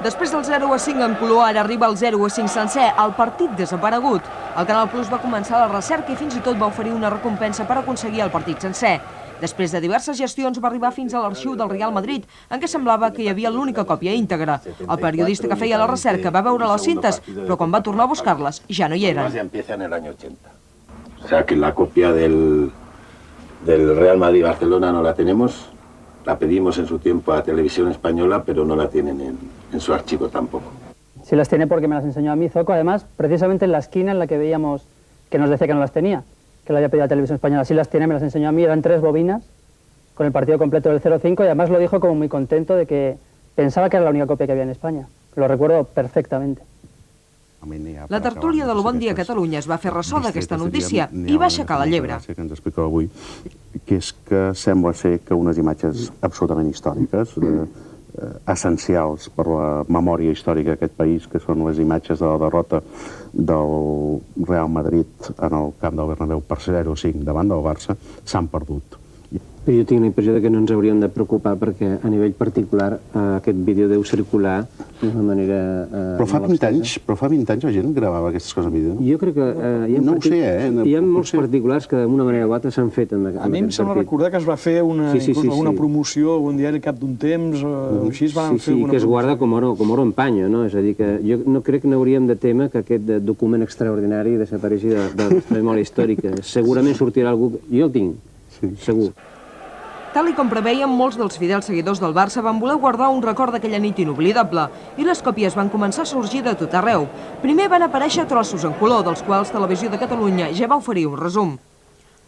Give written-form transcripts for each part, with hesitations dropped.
Després del 0-5 en color, ara arriba el 0-5 sencer, el partit desaparegut. El Canal Plus va començar la recerca i fins i tot va oferir una recompensa per aconseguir el partit sencer. Després de diverses gestions va arribar fins a l'arxiu del Real Madrid, en què semblava que hi havia l'única còpia íntegra. El periodista que feia la recerca va veure les cintes, però quan va tornar a buscar-les ja no hi eren. Ya empieza en el año 80. O sea que la copia del Real Madrid-Barcelona no la tenemos. La pedimos en su tiempo a Televisión Española, pero no la tienen en su archivo tampoco. Sí las tiene porque me las enseñó a mí Zoco, además, precisamente en la esquina en la que veíamos que nos decía que no las tenía, que la había pedido a Televisión Española. Sí las tiene, me las enseñó a mí, eran 3 bobinas con el partido completo del 0-5 y además lo dijo como muy contento de que pensaba que era la única copia que había en España. Lo recuerdo perfectamente. La tertúlia de Bon Dia Catalunya es va fer ressò d'aquesta notícia i va aixecar la llebre. Que ens explica avui, que és que sembla ser que unes imatges absolutament històriques, essencials per la memòria històrica d'aquest país, que són les imatges de la derrota del Real Madrid en el camp del Bernabéu per 0-5 davant del Barça, s'han perdut. Jo tinc la impressió que no ens hauríem de preocupar perquè a nivell particular aquest vídeo deu circular d'una manera... Però fa 20 anys la gent gravava aquestes coses en vídeo. Jo crec que... No ho sé, Hi ha molts particulars que d'una manera o altra s'han fet en aquest partit. A mi em sembla recordar que es va fer una promoció algun diari al cap d'un temps, així es van fer alguna... Sí, que es guarda com oro en panyo, no? És a dir, que jo no crec que n'hauríem de temer que aquest document extraordinari desapareixi de la memòria històrica. Segurament sortirà algú... Jo el tinc, segur. Tal com preveien, molts dels fidels seguidors del Barça van voler guardar un record d'aquella nit inoblidable i les còpies van començar a sorgir de tot arreu. Primer van aparèixer trossos en color, dels quals Televisió de Catalunya ja va oferir un resum.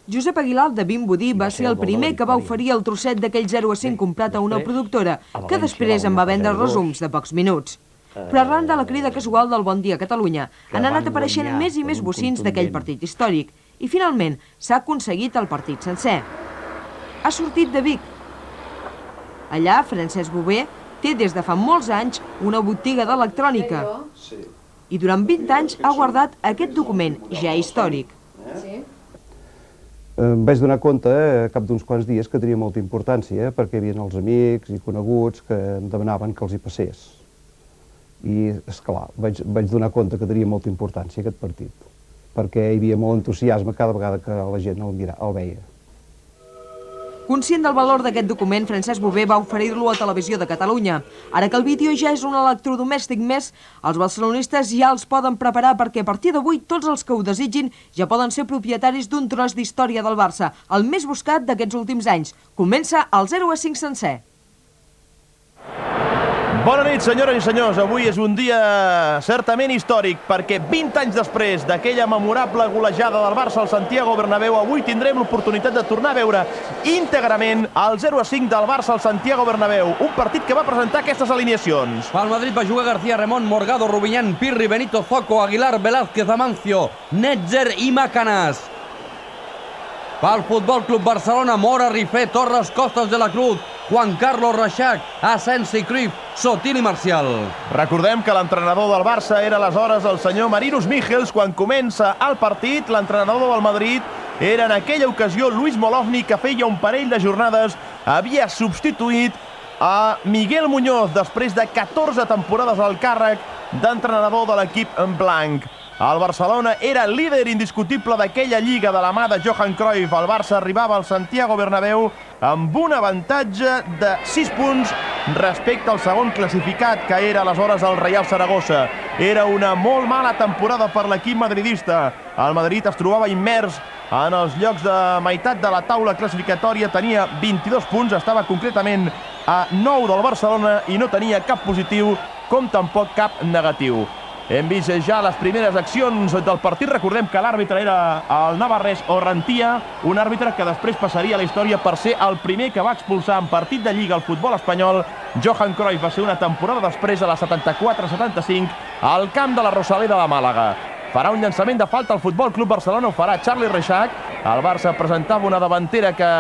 Josep Aguilar, de Vimbodí, va ser el primer que va oferir el trosset d'aquell 0-5 comprat a una productora, que després en va vendre resums de pocs minuts. Però arran de la crida casual del Bon Dia Catalunya, han anat apareixent més i més bocins d'aquell partit històric i finalment s'ha aconseguit el partit sencer. Ha sortit de Vic. Allà, Francesc Bover té des de fa molts anys una botiga d'electrònica i durant 20 anys ha guardat aquest document ja històric. Em vaig donar compte a cap d'uns quants dies que tenia molta importància perquè hi havia els amics i coneguts que em demanaven que els hi passés. I, esclar, vaig donar compte que tenia molta importància aquest partit perquè hi havia molt entusiasme cada vegada que la gent el veia. Conscient del valor d'aquest document, Francesc Bover va oferir-lo a Televisió de Catalunya. Ara que el vídeo ja és un electrodomèstic més, els barcelonistes ja els poden preparar perquè a partir d'avui tots els que ho desitgin ja poden ser propietaris d'un tros d'història del Barça, el més buscat d'aquests últims anys. Comença el 0-5 sencer. Bona nit, senyores i senyors. Avui és un dia certament històric perquè 20 anys després d'aquella memorable golejada del Barça al Santiago Bernabéu, avui tindrem l'oportunitat de tornar a veure íntegrament el 0-5 del Barça al Santiago Bernabéu, un partit que va presentar aquestes alineacions. Pel Madrid va jugar García Remón, Morgado, Rubiñán, Pirri, Benito, Zoco, Aguilar, Velázquez, Amancio, Netzer i Macanás. Pel Futbol Club Barcelona, Mora, Rifé, Torres, Costas de la Cruz, Juan Carlos, Reixac, Asensi, Cruyff, Sotil i Marcial. Recordem que l'entrenador del Barça era aleshores el senyor Marinus Michels. Quan comença el partit, l'entrenador del Madrid era en aquella ocasió Luis Molovny, que feia un parell de jornades havia substituït a Miguel Muñoz després de 14 temporades al càrrec d'entrenador de l'equip en blanc. El Barcelona era líder indiscutible d'aquella lliga de la mà de Johan Cruyff. El Barça arribava al Santiago Bernabéu amb un avantatge de 6 punts respecte al segon classificat, que era aleshores el Reial Saragossa. Era una molt mala temporada per l'equip madridista. El Madrid es trobava immers en els llocs de meitat de la taula classificatòria, tenia 22 punts, estava concretament a 9 del Barcelona i no tenia cap positiu com tampoc cap negatiu. Hem vist ja les primeres accions del partit. Recordem que l'àrbitre era el navarrès Orrantia, un àrbitre que després passaria a la història per ser el primer que va expulsar en partit de Lliga al futbol espanyol. Johan Cruyff va ser una temporada després, a la 74-75, al camp de la Rosaleda de Màlaga. Farà un llançament de falta al Futbol Club Barcelona, ho farà Charlie Reixac. El Barça presentava una davantera que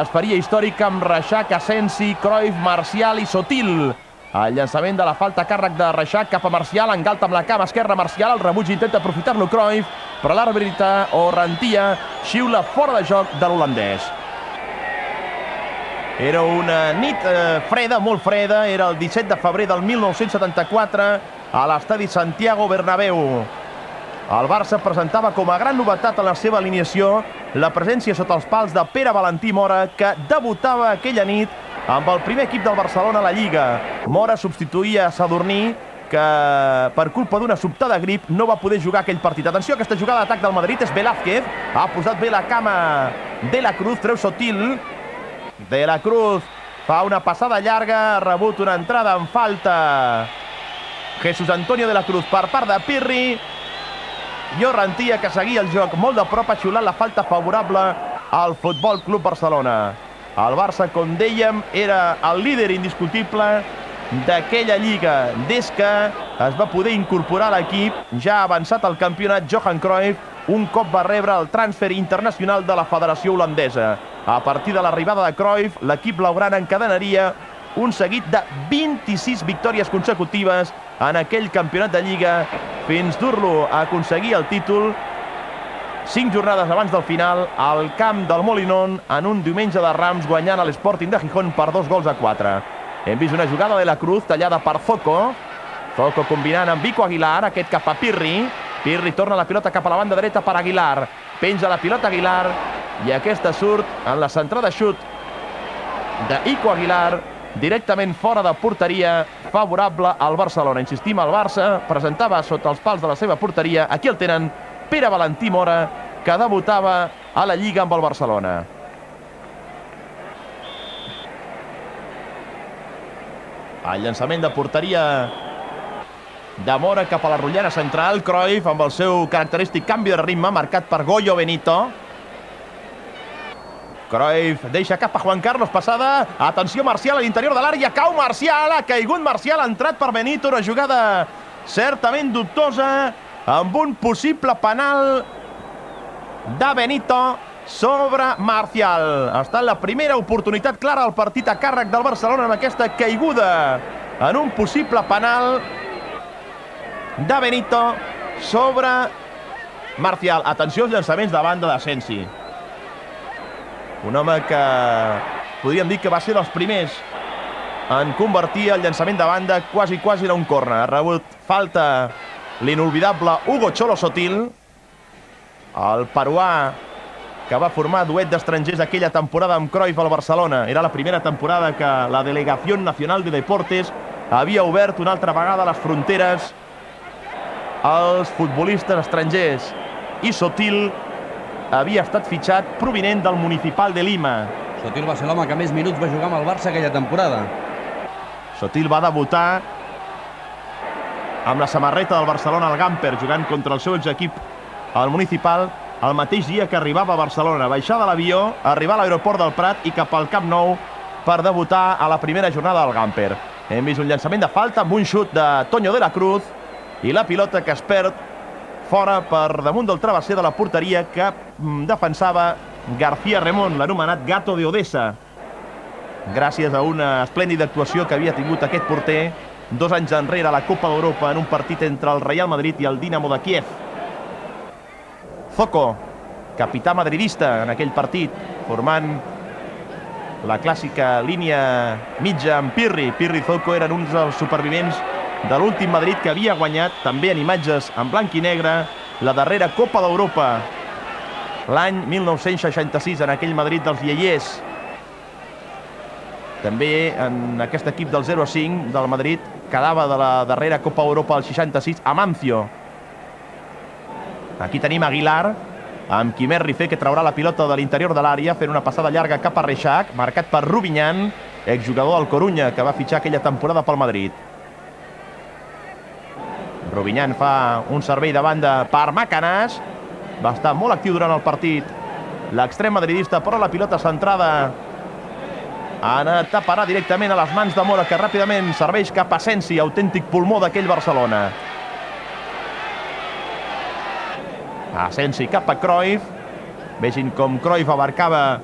es faria històrica amb Reixac, Asensi, Cruyff, Marcial i Sotil. El llançament de la falta a càrrec de Reixac cap a Marcial, engalta amb la cama esquerra Marcial, el rebuig intenta aprofitar-lo Cruyff, però l'àrbitre Orrantia xiula fora de joc de l'holandès. Era una nit freda, molt freda. Era el 17 de febrer del 1974 a l'estadi Santiago Bernabéu. El Barça presentava com a gran novetat en la seva alineació la presència sota els pals de Pere Valentí Mora, que debutava aquella nit amb el primer equip del Barcelona a la Lliga. Mora substituïa Sadurní, que per culpa d'una sobtada grip no va poder jugar aquell partit. Atenció, aquesta jugada d'atac del Madrid és Velázquez. Ha posat bé la cama De la Cruz, treu Sotil. De la Cruz fa una passada llarga, ha rebut una entrada en falta. Jesús Antonio de la Cruz per part de Pirri. Llorrentia, que seguia el joc molt de prop, ha xiulat la falta favorable al Futbol Club Barcelona. El Barça, com dèiem, era el líder indiscutible d'aquella lliga des que es va poder incorporar a l'equip ja avançat al campionat Johan Cruyff un cop va rebre el transfer internacional de la Federació Holandesa. A partir de l'arribada de Cruyff, l'equip blaugrana encadenaria un seguit de 26 victòries consecutives en aquell campionat de Lliga fins dur-lo a aconseguir el títol 5 jornades abans del final al camp del Molinón en un diumenge de Rams, guanyant a l'Sporting de Gijón per 2-4. Hem vist una jugada de la Cruz tallada per Zoco. Zoco combinant amb Vico Aguilar, aquest cap a Pirri. Pirri torna la pilota cap a la banda dreta per Aguilar. Penja la pilota Aguilar i aquesta surt en la centrada xut d'Ico Aguilar directament fora de porteria, favorable al Barcelona. Insistim, el Barça presentava sota els pals de la seva porteria. Aquí el tenen, Pere Valentí Mora, que debutava a la Lliga amb el Barcelona. El llançament de porteria de Mora cap a la rotllana central. Cruyff amb el seu característic canvi de ritme marcat per Goyo Benito. Cruyff deixa cap a Juan Carlos, passada. Atenció, Marcial a l'interior de l'àrea. Cau Marcial, ha caigut Marcial, ha entrat per Benito. Una jugada certament dubtosa amb un possible penal de Benito sobre Marcial. Ha estat la primera oportunitat clara al partit a càrrec del Barcelona amb aquesta caiguda en un possible penal de Benito sobre Marcial. Atenció als llançaments de banda d'Asensi. Un home que podríem dir que va ser dels primers en convertir el llançament de banda quasi en un córner. Ha rebut falta l'inolvidable Hugo Cholo Sotil, el peruà que va formar duet d'estrangers aquella temporada amb Cruyff al Barcelona. Era la primera temporada que la Delegación Nacional de Deportes havia obert una altra vegada les fronteres als futbolistes estrangers. I Sotil havia estat fitxat provinent del Municipal de Lima. Sotil va ser l'home que més minuts va jugar amb el Barça aquella temporada. Sotil va debutar amb la samarreta del Barcelona al Gamper, jugant contra el seu exequip al Municipal, el mateix dia que arribava a Barcelona. Baixar de l'avió, arribar a l'aeroport del Prat i cap al Camp Nou per debutar a la primera jornada del Gamper. Hem vist un llançament de falta amb un xut de Toño de la Cruz i la pilota que es perd fora per damunt del travesser de la porteria que defensava García Remón, l'anomenat Gato de Odessa. Gràcies a una esplèndida actuació que havia tingut aquest porter 2 anys enrere a la Copa d'Europa en un partit entre el Real Madrid i el Dinamo de Kiev. Zoco, capità madridista en aquell partit, formant la clàssica línia mitja amb Pirri. Pirri i Zoco eren uns dels supervivents de l'últim Madrid que havia guanyat, també en imatges en blanc i negre, la darrera Copa d'Europa l'any 1966, en aquell Madrid dels iaiers. També en aquest equip del 0-5 del Madrid quedava de la darrera Copa d'Europa al 66 Amancio. Aquí tenim Aguilar amb Quimet Rifé, que traurà la pilota de l'interior de l'àrea fent una passada llarga cap a Reixac, marcat per Rubinyan, exjugador del Corunya, que va fitxar aquella temporada pel Madrid. Rubinyan fa un servei de banda per Macanàs. Va estar molt actiu durant el partit l'extrem madridista, però la pilota centrada ha anat a parar directament a les mans de Mora, que ràpidament serveix cap a Asensi, autèntic pulmó d'aquell Barcelona. Asensi cap a Cruyff. Vegin com Cruyff abarcava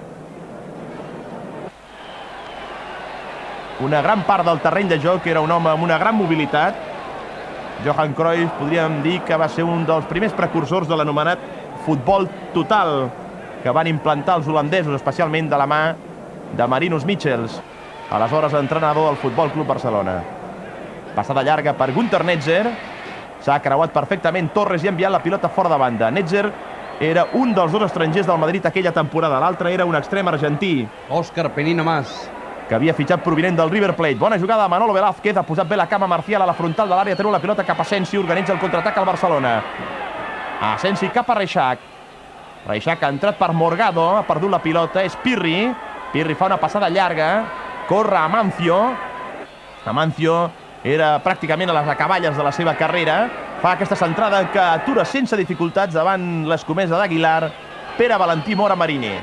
una gran part del terreny de joc. Era un home amb una gran mobilitat. Johan Cruyff podríem dir que va ser un dels primers precursors de l'anomenat futbol total que van implantar els holandesos, especialment de la mà de Marinus Michels, aleshores entrenador del Futbol Club Barcelona. Passada llarga per Günther Netzer, s'ha creuat perfectament Torres i ha enviat la pilota fora de banda. Netzer era un dels dos estrangers del Madrid aquella temporada, l'altre era un extrem argentí. Òscar Penino Mas, que havia fitxat provinent del River Plate. Bona jugada de Manolo Velázquez, ha posat bé la cama Marcial a la frontal de l'àrea, treu la pilota cap a Asensi, organitza el contraatac al Barcelona. Asensi cap a Reixac. Reixac ha entrat per Morgado, ha perdut la pilota, és Pirri. Pirri fa una passada llarga, corre Amancio. Amancio era pràcticament a les acaballes de la seva carrera. Fa aquesta centrada que atura sense dificultats davant l'escomesa d'Aguilar, Pere Valentí Mora Marini.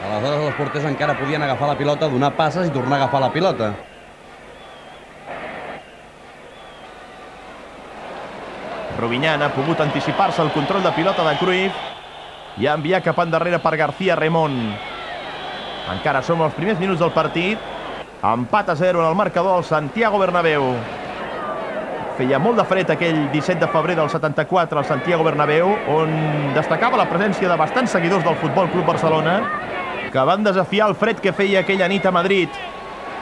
aleshores els porters encara podien agafar la pilota, donar passes i tornar a agafar la pilota. Rubinyan ha pogut anticipar-se el control de pilota de Cruyff i ha enviat cap endarrere per García Remón. Encara som als primers minuts del partit. Empat a 0 en el marcador al Santiago Bernabéu. Feia molt de fred aquell 17 de febrer del 74 al Santiago Bernabéu, on destacava la presència de bastants seguidors del Futbol Club Barcelona que van desafiar el fred que feia aquella nit a Madrid.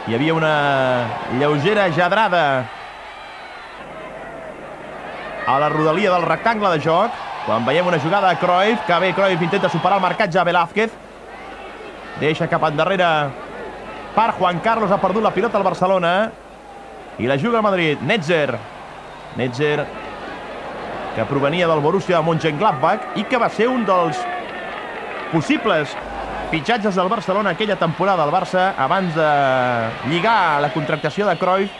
Hi havia una lleugera gedrada a la rodalia del rectangle de joc, quan veiem una jugada a Cruyff, que bé, Cruyff intenta superar el marcatge a Velázquez, deixa cap endarrere per Juan Carlos, ha perdut la pilota al Barcelona i la juga a Madrid. Netzer, que provenia del Borussia Mönchengladbach i que va ser un dels possibles fitxatges del Barcelona aquella temporada. El Barça, abans de lligar la contractació de Cruyff,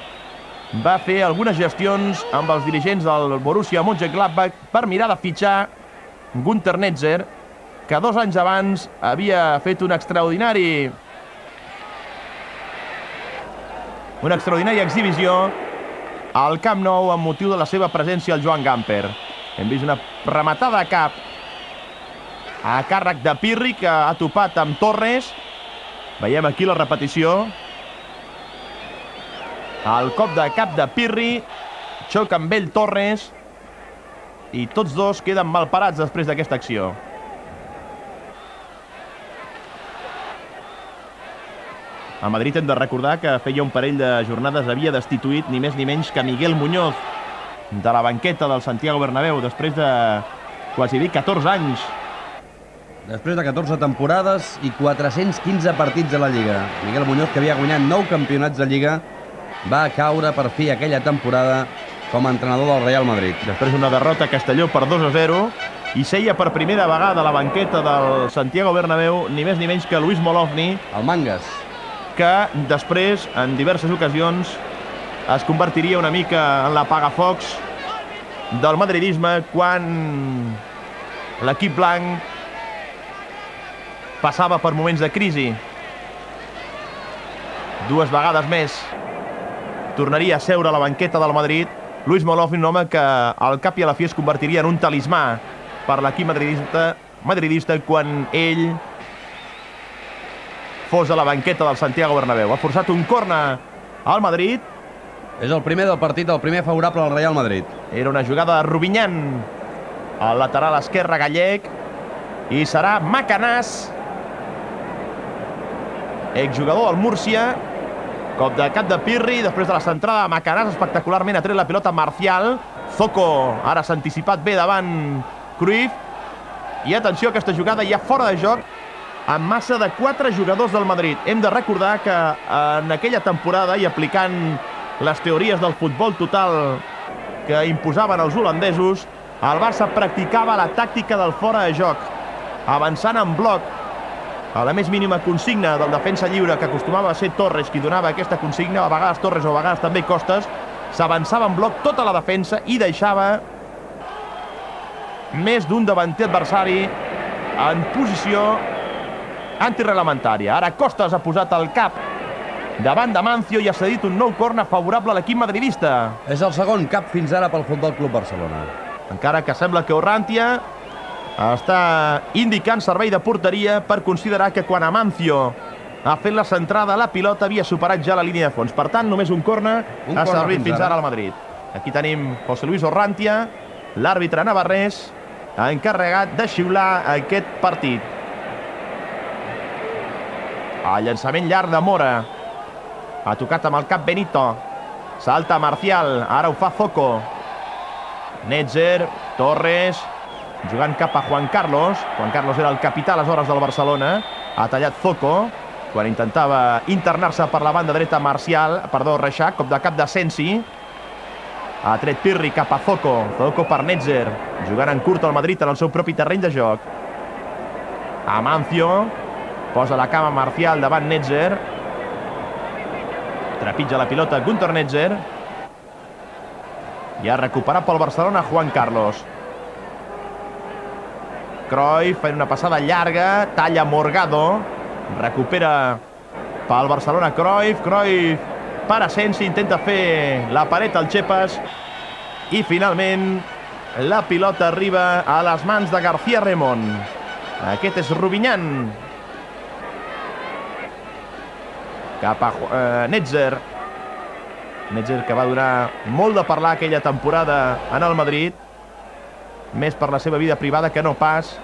va fer algunes gestions amb els dirigents del Borussia Mönchengladbach per mirar de fitxar Günther Netzer, que 2 anys abans havia fet una extraordinària exhibició al Camp Nou amb motiu de la seva presència al Joan Gamper. Hem vist una rematada a cap a càrrec de Pirri, que ha topat amb Torres. Veiem aquí la repetició. El cop de cap de Pirri, xoca amb ell Torres i tots dos queden malparats després d'aquesta acció. A Madrid hem de recordar que feia un parell de jornades havia destituït ni més ni menys que Miguel Muñoz de la banqueta del Santiago Bernabéu després de quasi 14 anys. Després de 14 temporades i 415 partits a la Lliga. Miguel Muñoz, que havia guanyat 9 campionats de Lliga, va caure per fi aquella temporada com a entrenador del Real Madrid. Després una derrota a Castelló per 2-0 i seia per primera vegada a la banqueta del Santiago Bernabéu ni més ni menys que Luis Molovny, el Mangas, que després, en diverses ocasions, es convertiria una mica en l'apagafocs del madridisme quan l'equip blanc passava per moments de crisi. 2 vegades més tornaria a seure a la banqueta del Madrid Luis Molovny, un home que al cap i a la fi es convertiria en un talismà per l'equip madridista quan ell fos a la banqueta del Santiago Bernabéu. Ha forçat un córner al Madrid. És el primer del partit, el primer favorable al Real Madrid. Era una jugada de Rubinyan, al lateral esquerre gallec, i serà Macanàs, exjugador del Múrcia. Cop de cap de Pirri, després de la centrada de Macanàs, espectacularment ha tret la pilota Marcial. Zoco ara s'ha anticipat bé davant Cruyff. I atenció, aquesta jugada ja fora de joc, amb massa de 4 jugadors del Madrid. Hem de recordar que en aquella temporada, i aplicant les teories del futbol total que imposaven els holandesos, el Barça practicava la tàctica del fora de joc, avançant en bloc. A la més mínima consigna del defensa lliure, que acostumava a ser Torres qui donava aquesta consigna, a vegades Torres o a vegades també Costas, s'avançava en bloc tota la defensa i deixava més d'un davanter adversari en posició antirreglamentària. Ara Costas ha posat el cap davant de Mancio i ha cedit un nou córner favorable a l'equip madridista. És el segon cap fins ara pel Futbol Club Barcelona. Encara que sembla que Orrantia està indicant servei de porteria per considerar que quan Amancio ha fet la centrada, la pilota havia superat ja la línia de fons. Per tant, només un córner ha servit fins ara al Madrid. Aquí tenim José Luis Orrantia, l'àrbitre navarrès, encarregat de xiular aquest partit. El llançament llarg de Mora. Ha tocat amb el cap Benito. Salta Marcial, ara ho fa Zoco. Netzer, Torres, jugant cap a Juan Carlos. Juan Carlos era el capità aleshores del Barcelona. Ha tallat Zoco, quan intentava internar-se per la banda dreta Reixac, cop de cap de Sensi. Ha tret Pirri cap a Zoco. Zoco per Netzer, jugant en curt al Madrid en el seu propi terreny de joc. Amancio posa la cama Marcial davant Netzer. Trepitja la pilota Gunter Netzer. I ha recuperat pel Barcelona Juan Carlos. Cruyff fent una passada llarga, talla Morgado. Recupera pel Barcelona Cruyff. Cruyff per Asensi, intenta fer la paret al Chepas. I finalment la pilota arriba a les mans de García Remón. Aquest és Rubinyan. Cap a Netzer. Netzer, que va donar molt de parlar aquella temporada en el Madrid, més per la seva vida privada que no pas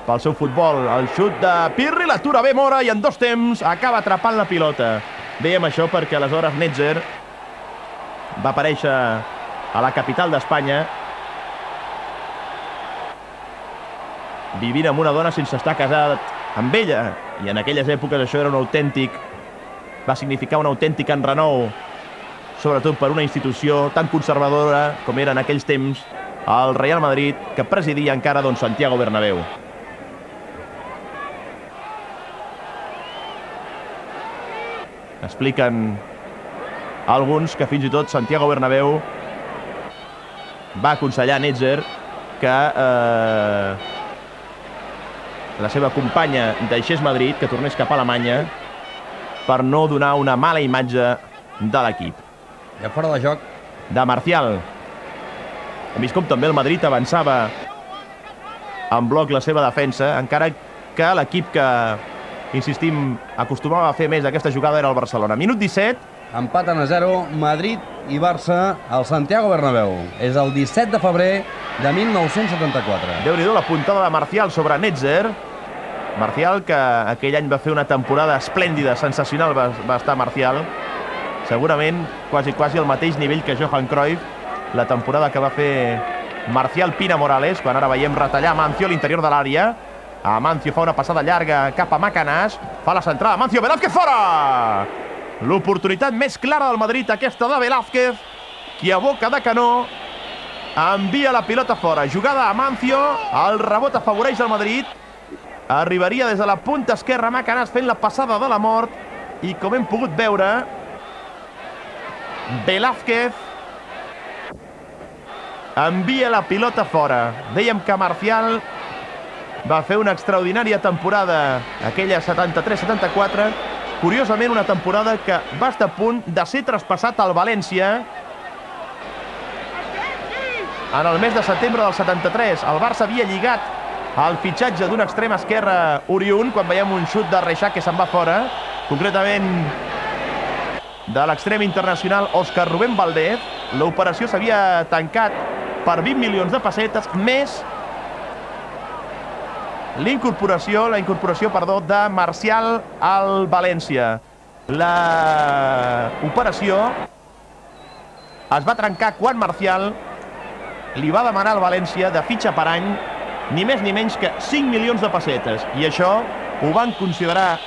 pel seu futbol. El xut de Pirri, l'atura bé Mora i en 2 temps acaba atrapant la pilota. Dèiem això perquè aleshores Netzer va aparèixer a la capital d'Espanya vivint amb una dona sense estar casat amb ella, i en aquelles èpoques això era va significar un autèntic enrenou, sobretot per una institució tan conservadora com era en aquells temps el Real Madrid, que presidia encara Santiago Bernabéu. Expliquen alguns que fins i tot Santiago Bernabéu va aconsellar a Netzer que la seva companya deixés Madrid, que tornés cap a Alemanya, per no donar una mala imatge de l'equip. Ja fora de joc de Marcial. Hem vist com també el Madrid avançava en bloc la seva defensa, encara que l'equip que, insistim, acostumava a fer més aquesta jugada era el Barcelona. Minut 17. Empaten a 0 Madrid i Barça al Santiago Bernabéu. És el 17 de febrer de 1974. Déu-n'hi-do la puntada de Marcial sobre Netzer. Marcial, que aquell any va fer una temporada esplèndida, sensacional va estar Marcial. Segurament quasi al mateix nivell que Johan Cruyff, la temporada que va fer Marcial Pina Morales, quan ara veiem retallar Amancio a l'interior de l'àrea. Amancio fa una passada llarga cap a Macanàs, fa la centrada, Amancio, Velázquez fora! L'oportunitat més clara del Madrid, aquesta de Velázquez, qui a boca de canó envia la pilota fora. Jugada a Amancio, el rebot afavoreix el Madrid, arribaria des de la punta esquerra Macanàs fent la passada de la mort, i com hem pogut veure, Velázquez envia la pilota fora. Dèiem que Marcial va fer una extraordinària temporada, aquella 73-74, curiosament una temporada que va estar a punt de ser traspassat al València en el mes de setembre del 73. El Barça havia lligat el fitxatge d'un extrem esquerre oriünd, quan veiem un xut de Reixac que se'n va fora, concretament de l'extrem internacional Òscar Rubén Valdez. L'operació s'havia tancat per 20 milions de pessetes, més la incorporació de Marcial al València. L'operació es va trencar quan Marcial li va demanar al València de fitxa per any ni més ni menys que 5 milions de pessetes. I això ho van considerar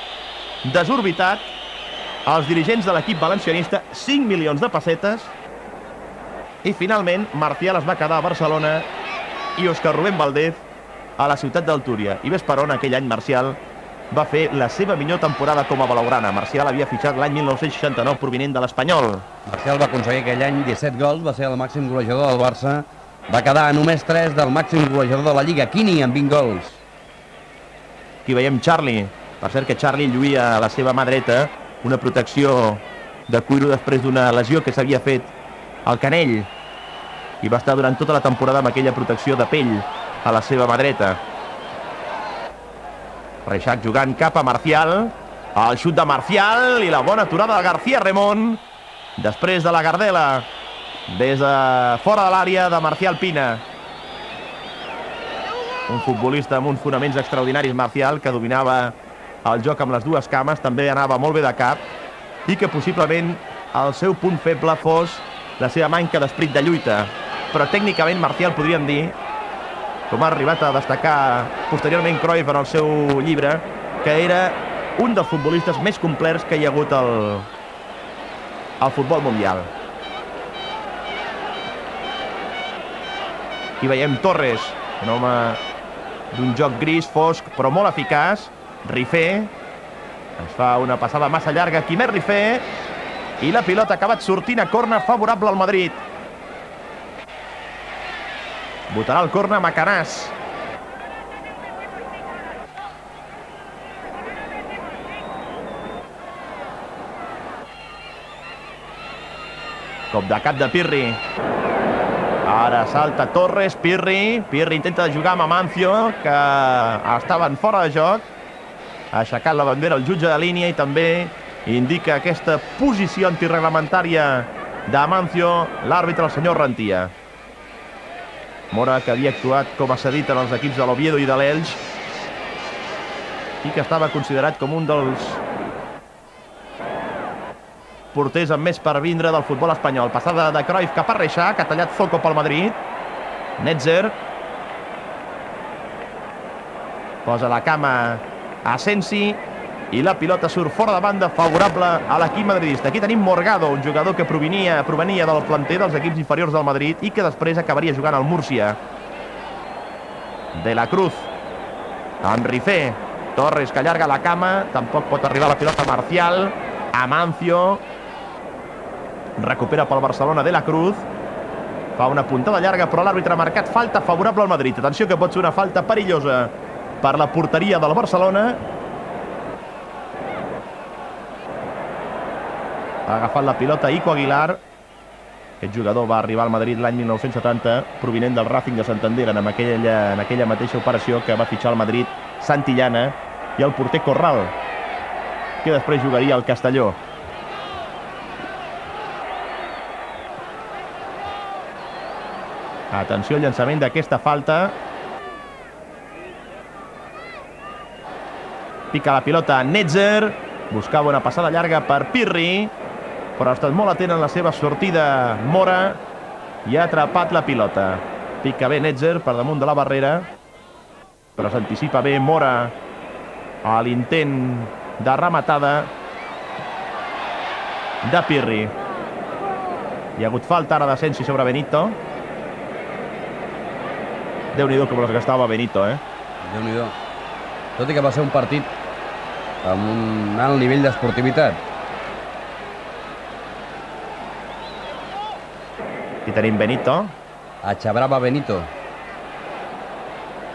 desorbitat els dirigents de l'equip valencianista, 5 milions de pessetes. I finalment Marcial es va quedar a Barcelona i Òscar Rubén Valdez a la ciutat del Túria. I ves per on aquell any Marcial va fer la seva millor temporada com a blaugrana. Marcial havia fitxat l'any 1969 provinent de l'Espanyol. Marcial va aconseguir aquell any 17 gols, va ser el màxim golejador del Barça, va quedar a només 3 del màxim golejador de la Lliga, Quini, amb 20 gols. Aquí veiem Charlie. Per cert que Charlie lluïa a la seva mà dreta una protecció de cuiro després d'una lesió que s'havia fet al canell, i va estar durant tota la temporada amb aquella protecció de pell a la seva mà dreta. Reixac jugant cap a Marcial, el xut de Marcial i la bona aturada de García Remón després de la Gardela des de fora de l'àrea de Marcial Pina. Un futbolista amb uns fonaments extraordinaris, Marcial, que dominava el joc amb les dues cames, també anava molt bé de cap, i que possiblement el seu punt feble fos la seva manca d'esperit de lluita. Però tècnicament, Marcial, podríem dir, com ha arribat a destacar posteriorment Cruyff en el seu llibre, que era un dels futbolistes més complets que hi ha hagut al futbol mundial. Aquí veiem Torres, un home d'un joc gris, fosc, però molt eficaç. Rifé es fa una passada massa llarga, Quimet Rifé, i la pilota ha acabat sortint a córner favorable al Madrid. Botarà el córner Macanàs. Cop de cap de Pirri. Ara salta Torres, Pirri intenta jugar amb Amancio, que estaven fora de joc. Ha aixecat la bandera el jutge de línia i també indica aquesta posició antirreglamentària d'Amancio, l'àrbitre, el senyor Rentia. Mora, que havia actuat com a cedit en els equips de l'Oviedo i de l'Elx i que estava considerat com un dels porters amb més per vindre del futbol espanyol. Passada de Cruyff cap a Reixac, ha tallat Zoco pel Madrid. Netzer posa la cama a Asensi i la pilota surt fora de banda, favorable a l'equip madridista. Aquí tenim Morgado, un jugador que provenia del planter dels equips inferiors del Madrid i que després acabaria jugant al Múrcia. De la Cruz amb Rifé. Torres, que allarga la cama, tampoc pot arribar la pilota Marcial. Amancio recupera pel Barcelona De la Cruz, fa una puntada llarga, però l'àrbitre ha marcat falta favorable al Madrid. Atenció, que pot ser una falta perillosa per la porteria del Barcelona. Ha agafat la pilota Ico Aguilar. Aquest jugador va arribar al Madrid l'any 1970, provinent del Racing de Santander, en aquella mateixa operació que va fitxar al Madrid Santillana, i el porter Corral, que després jugaria al Castelló. Atenció al llançament d'aquesta falta. Pica la pilota Netzer, buscava una passada llarga per Pirri, però ha estat molt atent en la seva sortida Mora i ha atrapat la pilota. Pica bé Netzer per damunt de la barrera, però s'anticipa bé Mora a l'intent de rematada de Pirri. Hi ha hagut falta ara d'Asensi sobre Benito. Déu-n'hi-do com les gastava Benito, Déu-n'hi-do. Tot i que va ser un partit amb un alt nivell d'esportivitat. Aquí tenim Benito. Achabrava Benito.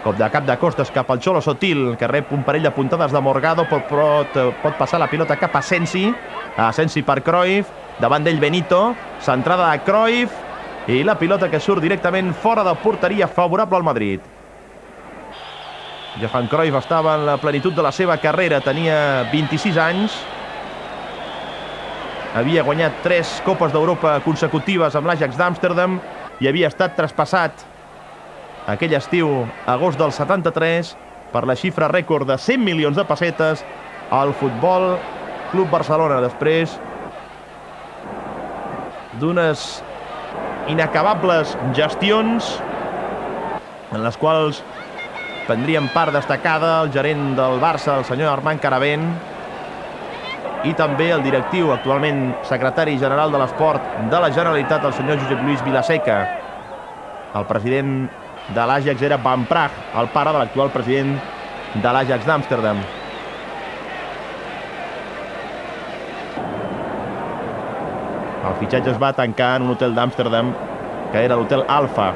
Cop de cap de costes cap al Xolo Sotil, que rep un parell de puntades de Morgado, pot passar la pilota cap a Asensi. Asensi per Cruyff, davant d'ell Benito, centrada a Cruyff, i la pilota que surt directament fora de porteria, favorable al Madrid. Johan Cruyff estava en la plenitud de la seva carrera, tenia 26 anys, havia guanyat 3 Copes d'Europa consecutives amb l'Ajax d'Amsterdam i havia estat traspassat aquell estiu, agost del 73, per la xifra rècord de 100 milions de pessetes al Futbol Club Barcelona, després d'unes inacabables gestions en les quals prendrien part destacada el gerent del Barça, el senyor Armand Caravent, i també el directiu, actualment secretari general de l'Esport de la Generalitat, el senyor Josep Lluís Vilaseca. El president de l'Ajax era Van Praag, el pare de l'actual president de l'Ajax d'Amsterdam. El fitxatge es va tancar en un hotel d'Amsterdam, que era l'hotel Alfa,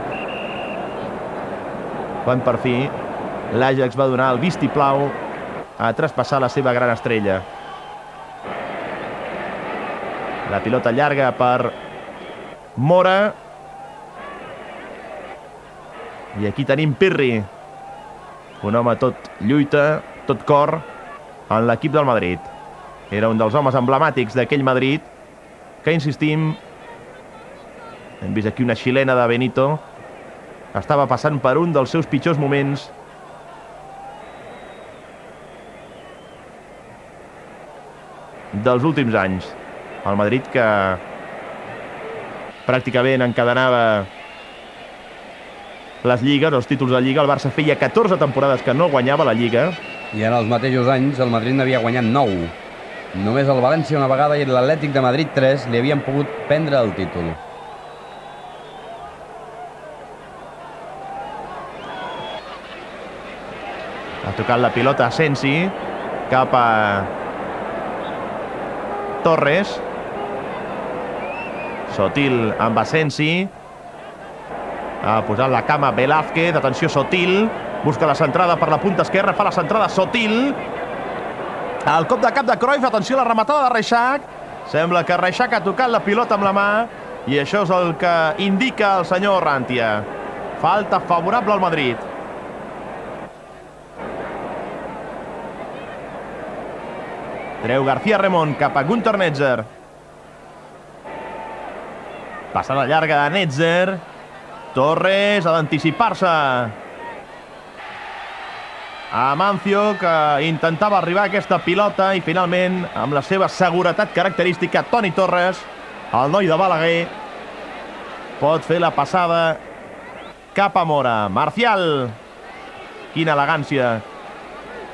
quan per fi l'Ajax va donar el vistiplau a traspassar la seva gran estrella. La pilota llarga per Mora. I aquí tenim Pirri, un home tot lluita, tot cor, en l'equip del Madrid. Era un dels homes emblemàtics d'aquell Madrid, que, insistim, hem vist aquí una xilena de Benito, estava passant per un dels seus pitjors moments. dels últims anys. El Madrid que pràcticament encadenava les lligues, els títols de Lliga. El Barça feia 14 temporades que no guanyava la Lliga. I en els mateixos anys el Madrid n'havia guanyat 9. Només el València una vegada i l'Atlètic de Madrid 3 li havien pogut prendre el títol. Ha tocat la pilota Asensi cap a Torres. Sotil amb Asensi. Ha posat la cama Velázquez. Atenció, Sotil. Busca la centrada per la punta esquerra. Fa la centrada Sotil. El cop de cap de Cruyff. Atenció a la rematada de Reixac. Sembla que Reixac ha tocat la pilota amb la mà. I això és el que indica el senyor Rantia. Falta favorable al Madrid. Treu García Remón cap a Günther Netzer. Passada llarga de Netzer. Torres ha d'anticipar-se. Amancio, que intentava arribar a aquesta pilota i finalment, amb la seva seguretat característica, Toni Torres, el noi de Balaguer, pot fer la passada cap a Mora. Marcial. Quina elegància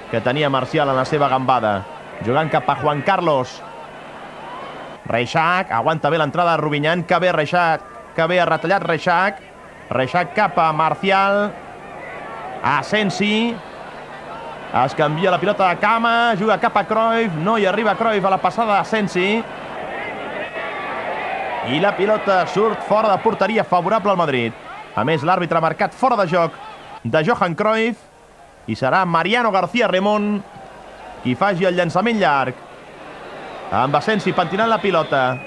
que tenia Marcial en la seva gambada. Jugant cap a Juan Carlos. Reixac, aguanta bé l'entrada de Rubinyan, que bé Reixac, que bé ha retallat Reixac. Reixac cap a Marcial. Asensi. Es canvia la pilota de cama, juga cap a Cruyff, no hi arriba Cruyff a la passada d'Asensi. I la pilota surt fora de porteria, favorable al Madrid. A més, l'àrbitre ha marcat fora de joc de Johan Cruyff i serà Mariano García Remón qui faci el llançament llarg. Amb Asensi pentinant la pilota.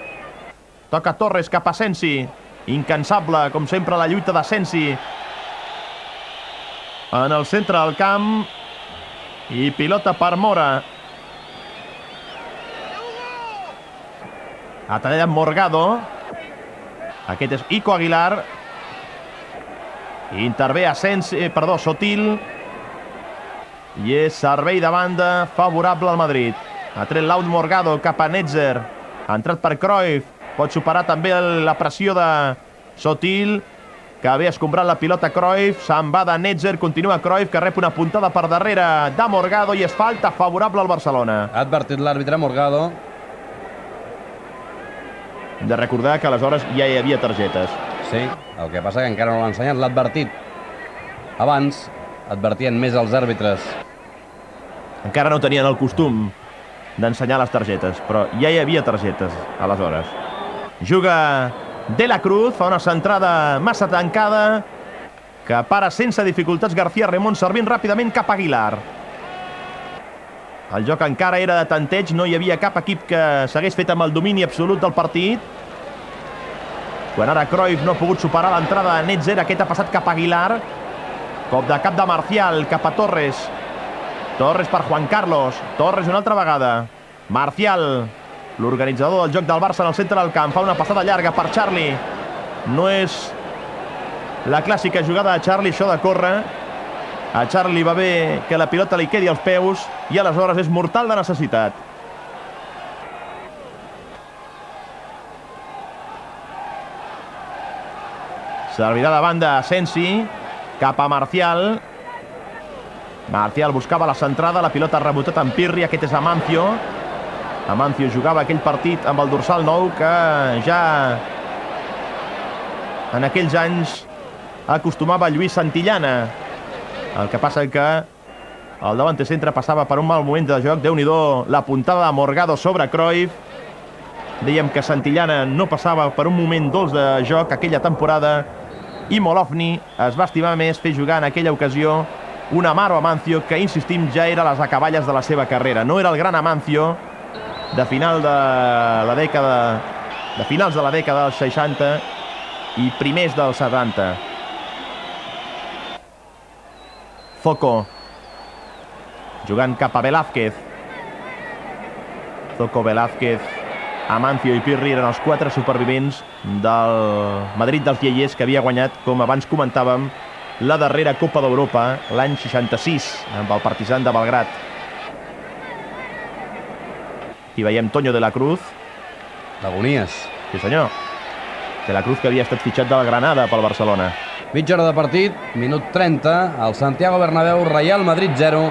Toca Torres cap a Asensi. Incansable, com sempre, la lluita d'Asensi en el centre del camp. I pilota per Mora. Ha tallat Morgado. Aquest és Ico Aguilar. Intervé Sotil. I és servei de banda favorable al Madrid. Ha tret l'out Morgado cap a Netzer. Ha entrat per Cruyff. Pot superar també la pressió de Sotil, que ve escombrant la pilota Cruyff. Se'n va de Netzer, continua Cruyff, que rep una puntada per darrere de Morgado i és falta favorable al Barcelona. Ha advertit l'àrbitre Morgado. Hem de recordar que aleshores ja hi havia targetes. Sí, el que passa que encara no l'ha ensenyat, l'ha advertit. Abans advertien més els àrbitres. Encara no tenien el costum d'ensenyar les targetes, però ja hi havia targetes aleshores. Juga De la Cruz, fa una centrada massa tancada, que para sense dificultats García Remón, servint ràpidament cap a Aguilar. El joc encara era de tanteig, no hi havia cap equip que s'hagués fet amb el domini absolut del partit. Quan ara Cruyff no ha pogut superar l'entrada de Netzer, aquest ha passat cap a Aguilar. Cop de cap de Marcial, cap a Torres. Torres per Juan Carlos. Torres una altra vegada. Marcial, l'organitzador del joc del Barça en el centre del camp, fa una passada llarga per Charlie. No és la clàssica jugada de Charlie, això de córrer. A Charlie va bé que la pilota li quedi als peus i aleshores és mortal de necessitat. Servirà de banda Asensi cap a Marcial. Marcial buscava la centrada, la pilota ha rebotat en Pirri, aquest és Amancio. Amancio jugava aquell partit amb el dorsal 9 que ja en aquells anys acostumava Lluís Santillana. El que passa que el davanter centre passava per un mal moment de joc. Déu-n'hi-do la puntada de Morgado sobre Cruyff. Dèiem que Santillana no passava per un moment dolç de joc aquella temporada i Molofni es va estimar més fer jugar en aquella ocasió un Amaro Amancio que, insistim, ja era a les acaballes de la seva carrera. No era el gran Amancio de finals de la dècada dels 60 i primers dels 70. Zoco jugant cap a Velázquez. Zoco, Velázquez, Amancio i Pirri eren els 4 supervivents del Madrid dels Lleiers, que havia guanyat, com abans comentàvem, la darrera Copa d'Europa l'any 66 amb el Partizan de Belgrat. Aquí veiem Toño de la Cruz. D'agonies. Sí, senyor. De la Cruz, que havia estat fitxat del Granada pel Barcelona. Mitja hora de partit, minut 30, al Santiago Bernabéu, Real Madrid 0,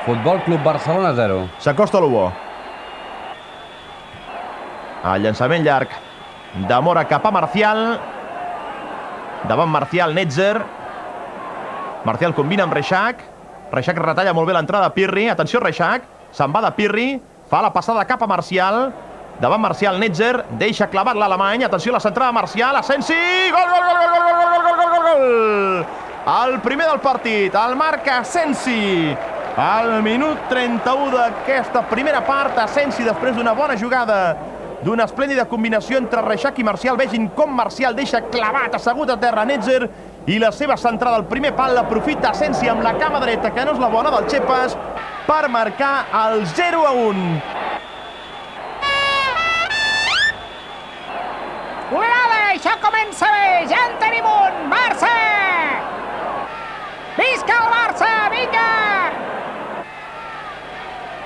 Futbol Club Barcelona 0. S'acosta l'Ubó. El llançament llarg de Mora cap a Marcial. Davant Marcial, Netzer. Marcial combina amb Reixac. Reixac retalla molt bé l'entrada de Pirri. Atenció, Reixac. Se'n va de Pirri. Fa la passada cap a Marcial. Davant Marcial, Netzer. Deixa clavat l'alemany. Atenció a la centrada de Marcial. Asensi. Gol, gol, gol, gol, gol, gol, gol, gol, gol, gol. El primer del partit. El marca Asensi. Al minut 31 d'aquesta primera part. Asensi, després d'una bona jugada, d'una esplèndida combinació entre Reixac i Marcial. Vegin com Marcial deixa clavat, assegut a terra Netzer, i la seva centrada al primer pal l'aprofita Asensi amb la cama dreta, que no és la bona del Chepas, per marcar el 0-1. Ulerada, això comença bé, ja en tenim un, Barça! Visca el Barça, vinga!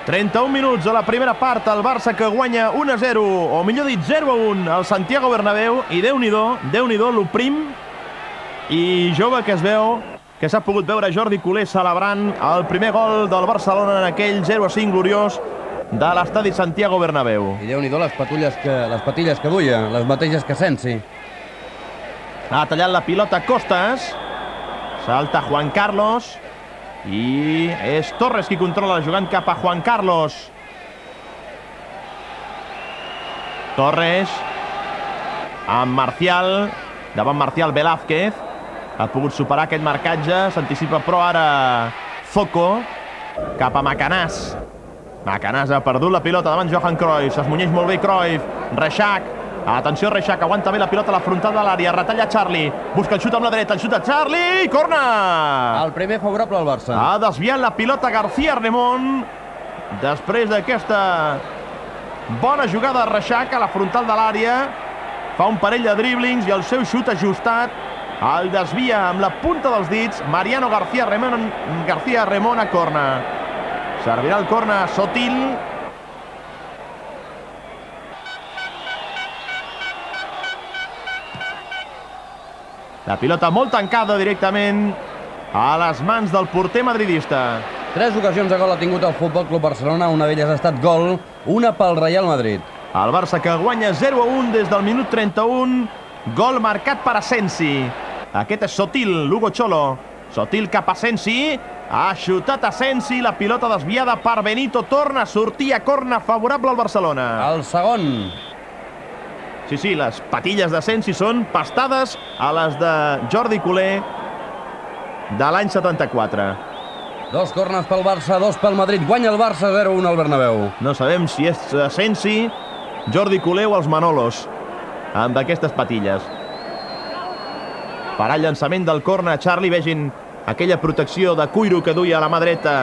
31 minuts a la primera part, el Barça que guanya 1-0, o millor dit 0-1 al Santiago Bernabéu, i Déu-n'hi-do, lo prim i jove que es veu, que s'ha pogut veure Jordi Culer celebrant el primer gol del Barcelona en aquell 0-5 gloriós de l'estadi Santiago Bernabéu. I Déu-n'hi-do les patilles que duia, les mateixes que Asensi. Ha tallat la pilota Costas, salta Juan Carlos, i és Torres qui controla, jugant cap a Juan Carlos. Torres amb Marcial, davant Marcial, Velázquez. Ha pogut superar aquest marcatge, s'anticipa però ara Zoco, cap a Macanàs. Macanàs ha perdut la pilota davant Johan Cruyff, s'esmunyeix molt bé Cruyff. Reixac, atenció Reixac, aguanta bé la pilota a la frontal de l'àrea, retalla Charlie, busca el xut amb la dreta, el xut a Charlie, corna! El primer favorable al Barça. Ha desviat la pilota García Remón, després d'aquesta bona jugada de Reixac a la frontal de l'àrea, fa un parell de dríblings i el seu xut ajustat el desvia amb la punta dels dits Mariano García Remón a corna. Servirà el corna Sotil. La pilota molt tancada directament a les mans del porter madridista. 3 ocasions de gol ha tingut el Futbol Club Barcelona, una d'elles ha estat gol, una pel Real Madrid. El Barça que guanya 0-1 des del minut 31, gol marcat per Asensi. Aquest és Sotil, Lugo Cholo. Sotil cap a Asensi, ha xutat Asensi, la pilota desviada per Benito, torna a sortir a corna favorable al Barcelona. El segon. Sí, les patilles d'Asensi són pastades a les de Jordi Culer de l'any 74. 2 cornes pel Barça, 2 pel Madrid. Guanya el Barça 0-1 al Bernabéu. No sabem si és Asensi, Jordi Culer o els Manolos amb aquestes patilles. Farà el llançament del corna Charlie. Vegin aquella protecció de cuiro que duia a la mà dreta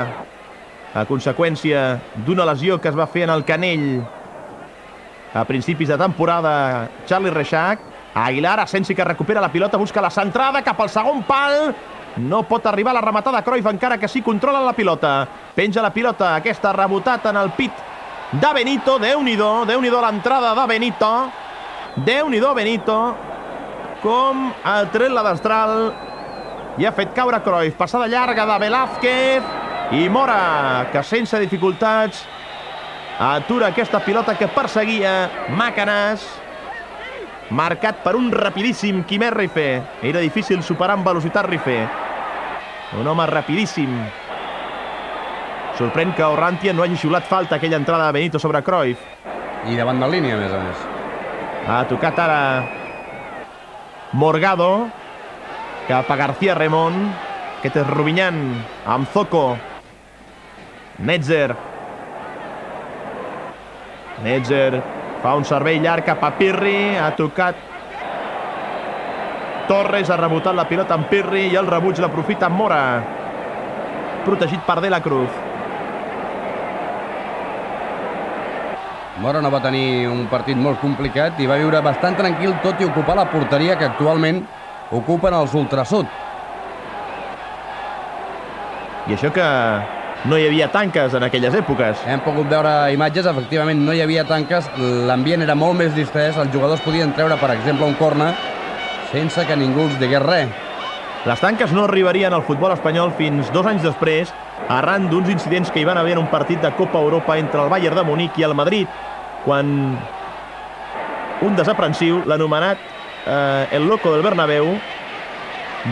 a conseqüència d'una lesió que es va fer en el canell a principis de temporada. Charlie Reixac, Aguilar, Asensi que recupera la pilota, busca la centrada cap al segon pal. No pot arribar a la rematada Cruyff, encara que sí controla la pilota. Penja la pilota, aquesta rebotat en el pit de Benito. Déu-n'hi-do l'entrada de Benito. Déu-n'hi-do Benito, com ha tret la destral i ha fet caure Cruyff. Passada llarga de Velázquez i Mora, que sense dificultats atura aquesta pilota que perseguia Macanàs, marcat per un rapidíssim Quimet Rifé. Era difícil superar amb velocitat Rifé, un home rapidíssim. Sorprèn que Orrantia no hagi xiulat falta aquella entrada de Benito sobre Cruyff. I davant de línia, a més a més. Ha tocat ara Morgado cap a García Remón. Aquest és Rubinyan amb Zoco. Netzer fa un servei llarg cap a Pirri. Ha tocat Torres, ha rebotat la pilota amb Pirri i el rebuig l'aprofita Mora, protegit per De la Cruz. Mora no va tenir un partit molt complicat i va viure bastant tranquil, tot i ocupar la porteria que actualment ocupen els Ultrasud. I això que no hi havia tanques en aquelles èpoques. Hem pogut veure imatges, efectivament no hi havia tanques, l'ambient era molt més distès, els jugadors podien treure, per exemple, un corner sense que ningú els digués res. Les tanques no arribarien al futbol espanyol fins 2 anys després, arran d'uns incidents que hi van haver en un partit de Copa Europa entre el Bayern de Munic i el Madrid, quan un desaprensiu, l'anomenat el loco del Bernabéu,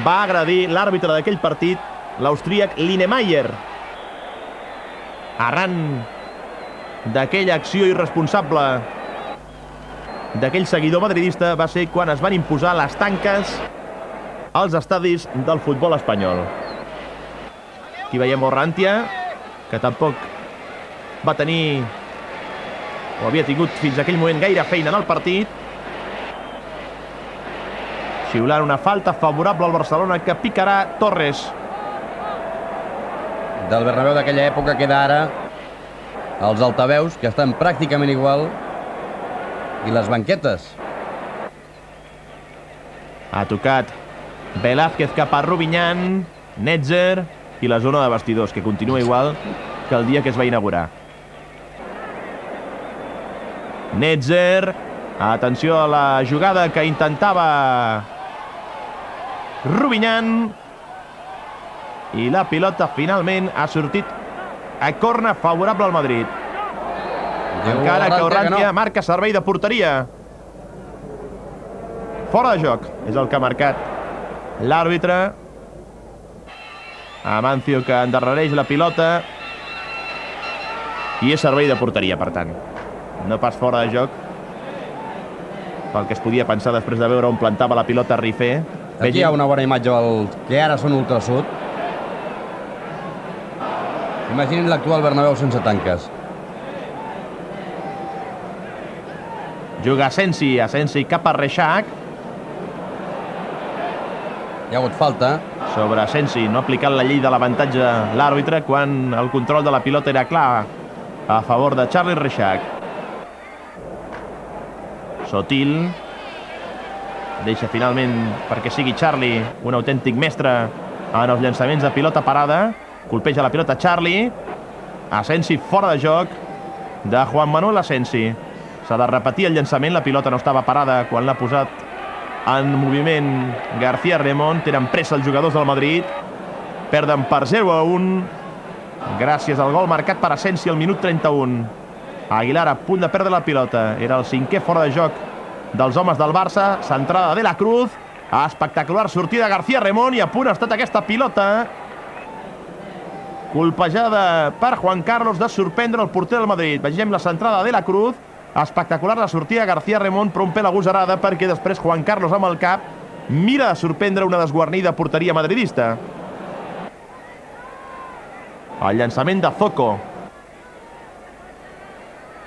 va agredir l'àrbitre d'aquell partit, l'austríac Linemeyer. Arran d'aquella acció irresponsable d'aquell seguidor madridista va ser quan es van imposar les tanques als estadis del futbol espanyol. Aquí veiem Orrantia, que tampoc va tenir o havia tingut fins aquell moment gaire feina en el partit. Xiulant una falta favorable al Barcelona que picarà Torres. Del Bernabéu d'aquella època queda ara els altaveus, que estan pràcticament igual, i les banquetes. Ha tocat Velázquez cap a Rubinyan, Netzer i la zona de vestidors, que continua igual que el dia que es va inaugurar. Netzer, atenció a la jugada que intentava Rubinyan, i la pilota finalment ha sortit a corna favorable al Madrid. Encara que Orrantia marca servei de porteria. Fora de joc és el que ha marcat l'àrbitre. Amancio, que endarrereix la pilota, i és servei de porteria, per tant. No pas fora de joc, pel que es podia pensar després de veure on plantava la pilota Rifé. Aquí hi ha una bona imatge del que ara són Ultrasud. Imaginin l'actual Bernabéu sense tanques. Juga Asensi cap a Reixac. Hi ha hagut falta. Sobre Asensi, no ha aplicat la llei de l'avantatge l'àrbitre quan el control de la pilota era clar a favor de Charlie Reixac. Sotil deixa finalment perquè sigui Charlie un autèntic mestre en els llançaments de pilota parada. Colpeja la pilota Charlie. Asensi fora de joc de Juan Manuel Asensi. S'ha de repetir el llançament, la pilota no estava parada quan l'ha posat en moviment García Remón. Tenen pressa els jugadors del Madrid. Perden per 0-1 gràcies al gol marcat per Asensi al minut 31. Aguilar a punt de perdre la pilota. Era el 5è fora de joc dels homes del Barça. Centrada de la Cruz. Espectacular sortida de García Remón, i a punt ha estat aquesta pilota colpejada per Juan Carlos de sorprendre el porter del Madrid. Vegem la centrada de la Cruz. Espectacular la sortida de García Remón, però un pèl agosarada perquè després Juan Carlos amb el cap mira de sorprendre una desguarnida porteria madridista. El llançament de Zoco.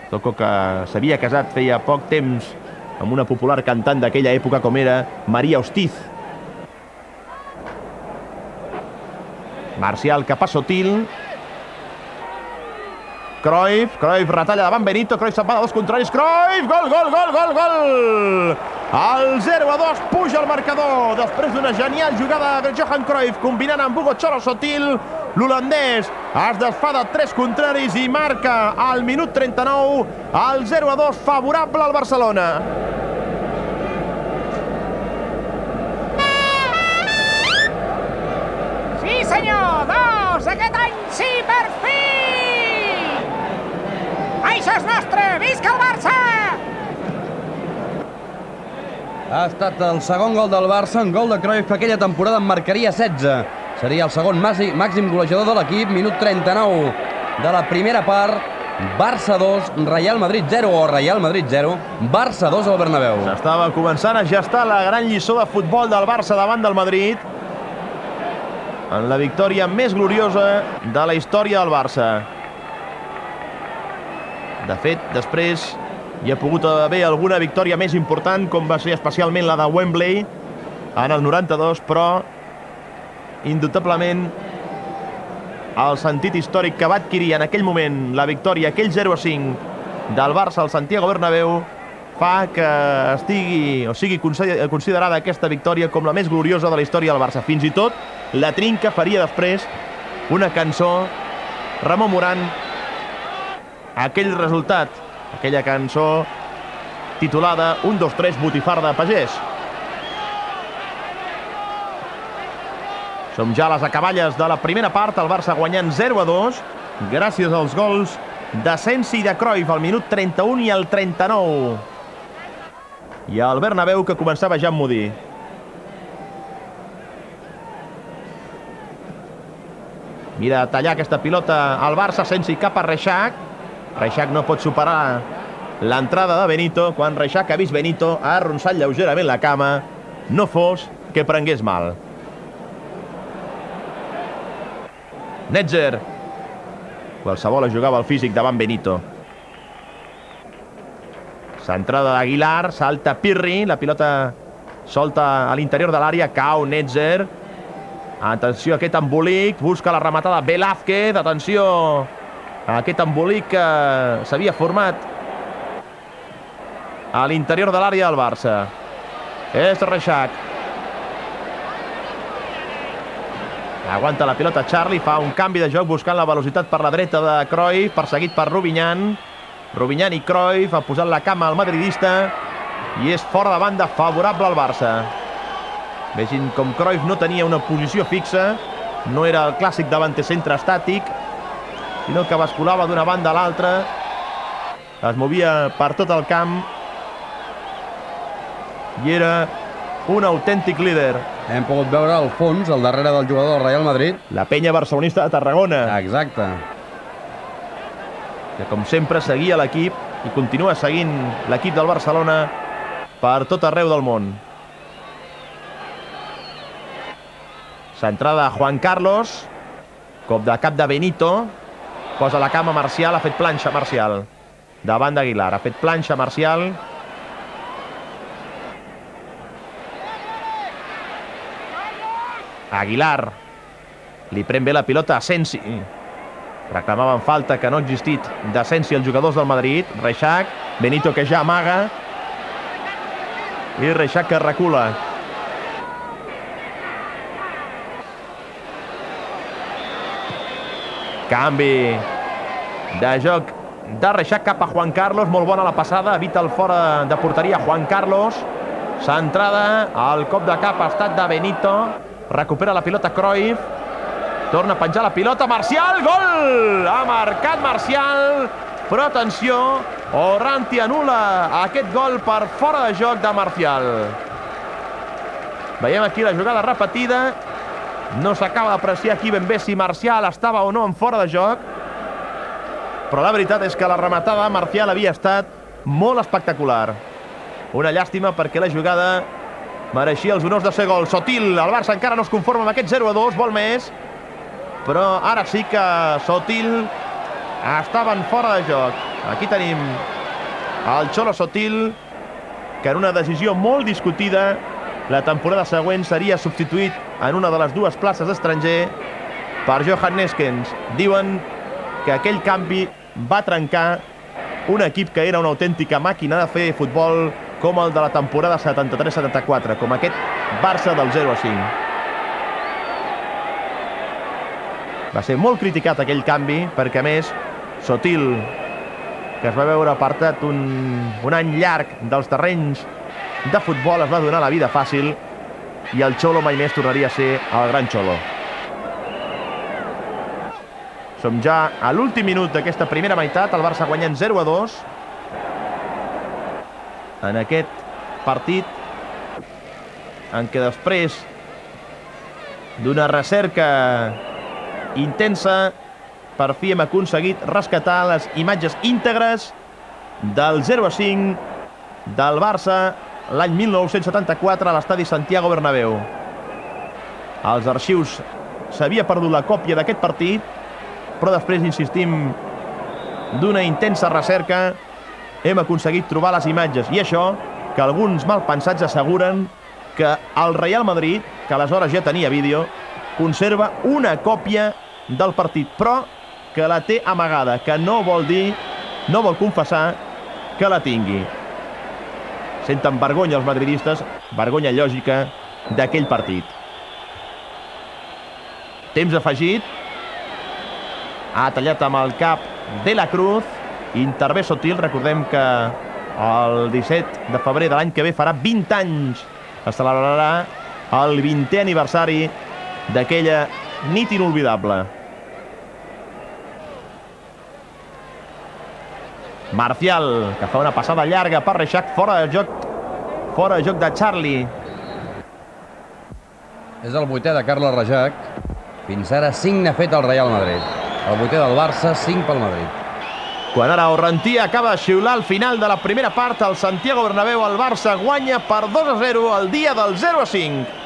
Zoco, que s'havia casat feia poc temps amb una popular cantant d'aquella època com era Maria Hostiz. Marcial cap a Sotil. Cruyff retalla davant Benito. Cruyff se'n va de dos contraris. Cruyff, gol! El 0-2 puja al marcador després d'una genial jugada de Johan Cruyff combinant amb Hugo Cholo Sotil. L'holandès es desfà de 3 contraris i marca al minut 39 el 0-2 favorable al Barcelona. Sí, senyor, 2, aquest any sí, per fi! Això és nostre, visca el Barça! Ha estat el segon gol del Barça, un gol de Cruyff que aquella temporada en marcaria 16. Seria el segon màxim golejador de l'equip, minut 39 de la primera part. Barça 2, Real Madrid 0, o Real Madrid 0, Barça 2 al Bernabéu. S'estava començant a gestar la gran lliçó de futbol del Barça davant del Madrid, en la victòria més gloriosa de la història del Barça. De fet, després hi ha pogut haver alguna victòria més important, com va ser especialment la de Wembley en el 92, però indubtablement el sentit històric que va adquirir en aquell moment la victòria, aquell 0-5 del Barça al Santiago Bernabéu, fa que estigui o sigui considerada aquesta victòria com la més gloriosa de la història del Barça. Fins i tot la Trinca faria després una cançó Ramon Morant aquell resultat, aquella cançó titulada 1, 2, 3, botifarra de pagès. Som ja a les acaballes de la primera part, el Barça guanyant 0-2, gràcies als gols d'Asensi i de Cruyff al minut 31 i al 39. I al Bernabéu, que començava ja a emmudir. Mira de tallar aquesta pilota al Barça, Asensi cap a Reixac. Reixac no pot superar l'entrada de Benito, quan Reixac ha vist Benito, ha arronsat lleugerament la cama, no fos que prengués mal. Netzer. Qualsevol jugava al físic davant Benito. Centrada d'Aguilar, salta Pirri, la pilota solta a l'interior de l'àrea, cau Netzer. Atenció a aquest embolic, busca la rematada Velázquez, atenció a aquest embolic que s'havia format a l'interior de l'àrea del Barça. És Reixac. Aguanta la pilota Charlie, fa un canvi de joc buscant la velocitat per la dreta de Cruyff, perseguit per Rubinyan. Rubinyan i Cruyff ha posat la cama al madridista i és fora de banda favorable al Barça. Vegin com Cruyff no tenia una posició fixa, no era el clàssic davanter centre estàtic, sinó que basculava d'una banda a l'altra, es movia per tot el camp i era un autèntic líder. Hem pogut veure al fons, al darrere del jugador del Real Madrid. La penya barcelonista de Tarragona. Exacte. Que com sempre seguia l'equip i continua seguint l'equip del Barcelona per tot arreu del món. Centrada a Juan Carlos, cop de cap de Benito, posa la cama Marcial, ha fet planxa Marcial. Davant d'Aguilar, ha fet planxa Marcial. Aguilar li pren bé la pilota a Asensi. Reclamaven falta que no ha existit d'Asensi els jugadors del Madrid. Reixac, Benito que ja amaga i Reixac que recula. Canvi de joc de Reixac cap a Juan Carlos, molt bona la passada, evita el fora de porteria Juan Carlos. Centrada, el cop de cap ha estat de Benito. Recupera la pilota Cruyff, torna a penjar la pilota, Marcial, gol! Ha marcat Marcial, però atenció, Orranti anul·la aquest gol per fora de joc de Marcial. Veiem aquí la jugada repetida, no s'acaba d'apreciar aquí ben bé si Marcial estava o no en fora de joc, però la veritat és que la rematada de Marcial havia estat molt espectacular. Una llàstima perquè la jugada mereixia els honors de ser gol. Sotil, el Barça encara no es conforma amb aquest 0-2, vol més, però ara sí que Sotil estaven fora de joc. Aquí tenim el Cholo Sotil, que en una decisió molt discutida la temporada següent seria substituït en una de les dues places d'estranger per Johan Neskens. Diuen que aquell canvi va trencar un equip que era una autèntica màquina de fer futbol com el de la temporada 73-74, com aquest Barça del 0-5. Va ser molt criticat aquell canvi, perquè a més Sotil, que es va veure apartat un any llarg dels terrenys de futbol, es va donar la vida fàcil i el Xolo mai més tornaria a ser el gran Xolo. Som ja a l'últim minut d'aquesta primera meitat, el Barça guanyant 0-2 en aquest partit en què després d'una recerca intensa per fi hem aconseguit rescatar les imatges íntegres del 0-5 del Barça l'any 1974 a l'estadi Santiago Bernabéu. Als arxius s'havia perdut la còpia d'aquest partit, però després, insistim, d'una intensa recerca hem aconseguit trobar les imatges. I això, que alguns malpensats asseguren que el Real Madrid, que aleshores ja tenia vídeo, conserva una còpia del partit, però que la té amagada, que no vol dir, no vol confessar que la tingui. Senten vergonya els madridistes, vergonya lògica d'aquell partit. Temps afegit. ha tallat amb el cap de la Cruz, intervé Sotil, recordem que el 17 de febrer de l'any que ve farà 20 anys, es celebrarà el 20è aniversari d'aquella nit inolvidable. Marcial, que fa una passada llarga per Reixac, fora de joc de Charlie. És el 8è de Carles Reixac. Fins ara 5 n'ha fet el Real Madrid. El 8è del Barça, 5 pel Madrid. Quan ara Orrentí acaba de xiular al final de la primera part, al Santiago Bernabéu el Barça guanya per 2-0 el dia del 0-5.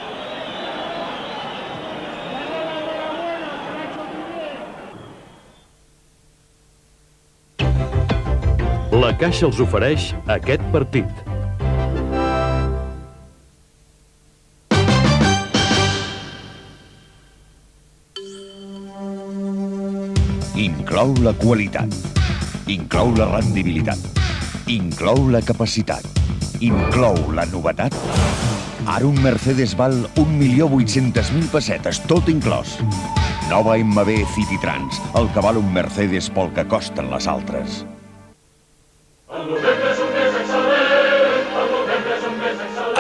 La Caixa els ofereix aquest partit. Inclou la qualitat, inclou la rendibilitat, inclou la capacitat, inclou la novetat. Ara un Mercedes val 1.800.000 pessetes, tot inclòs. Nova MB City Trans, el que val un Mercedes pel que costen les altres.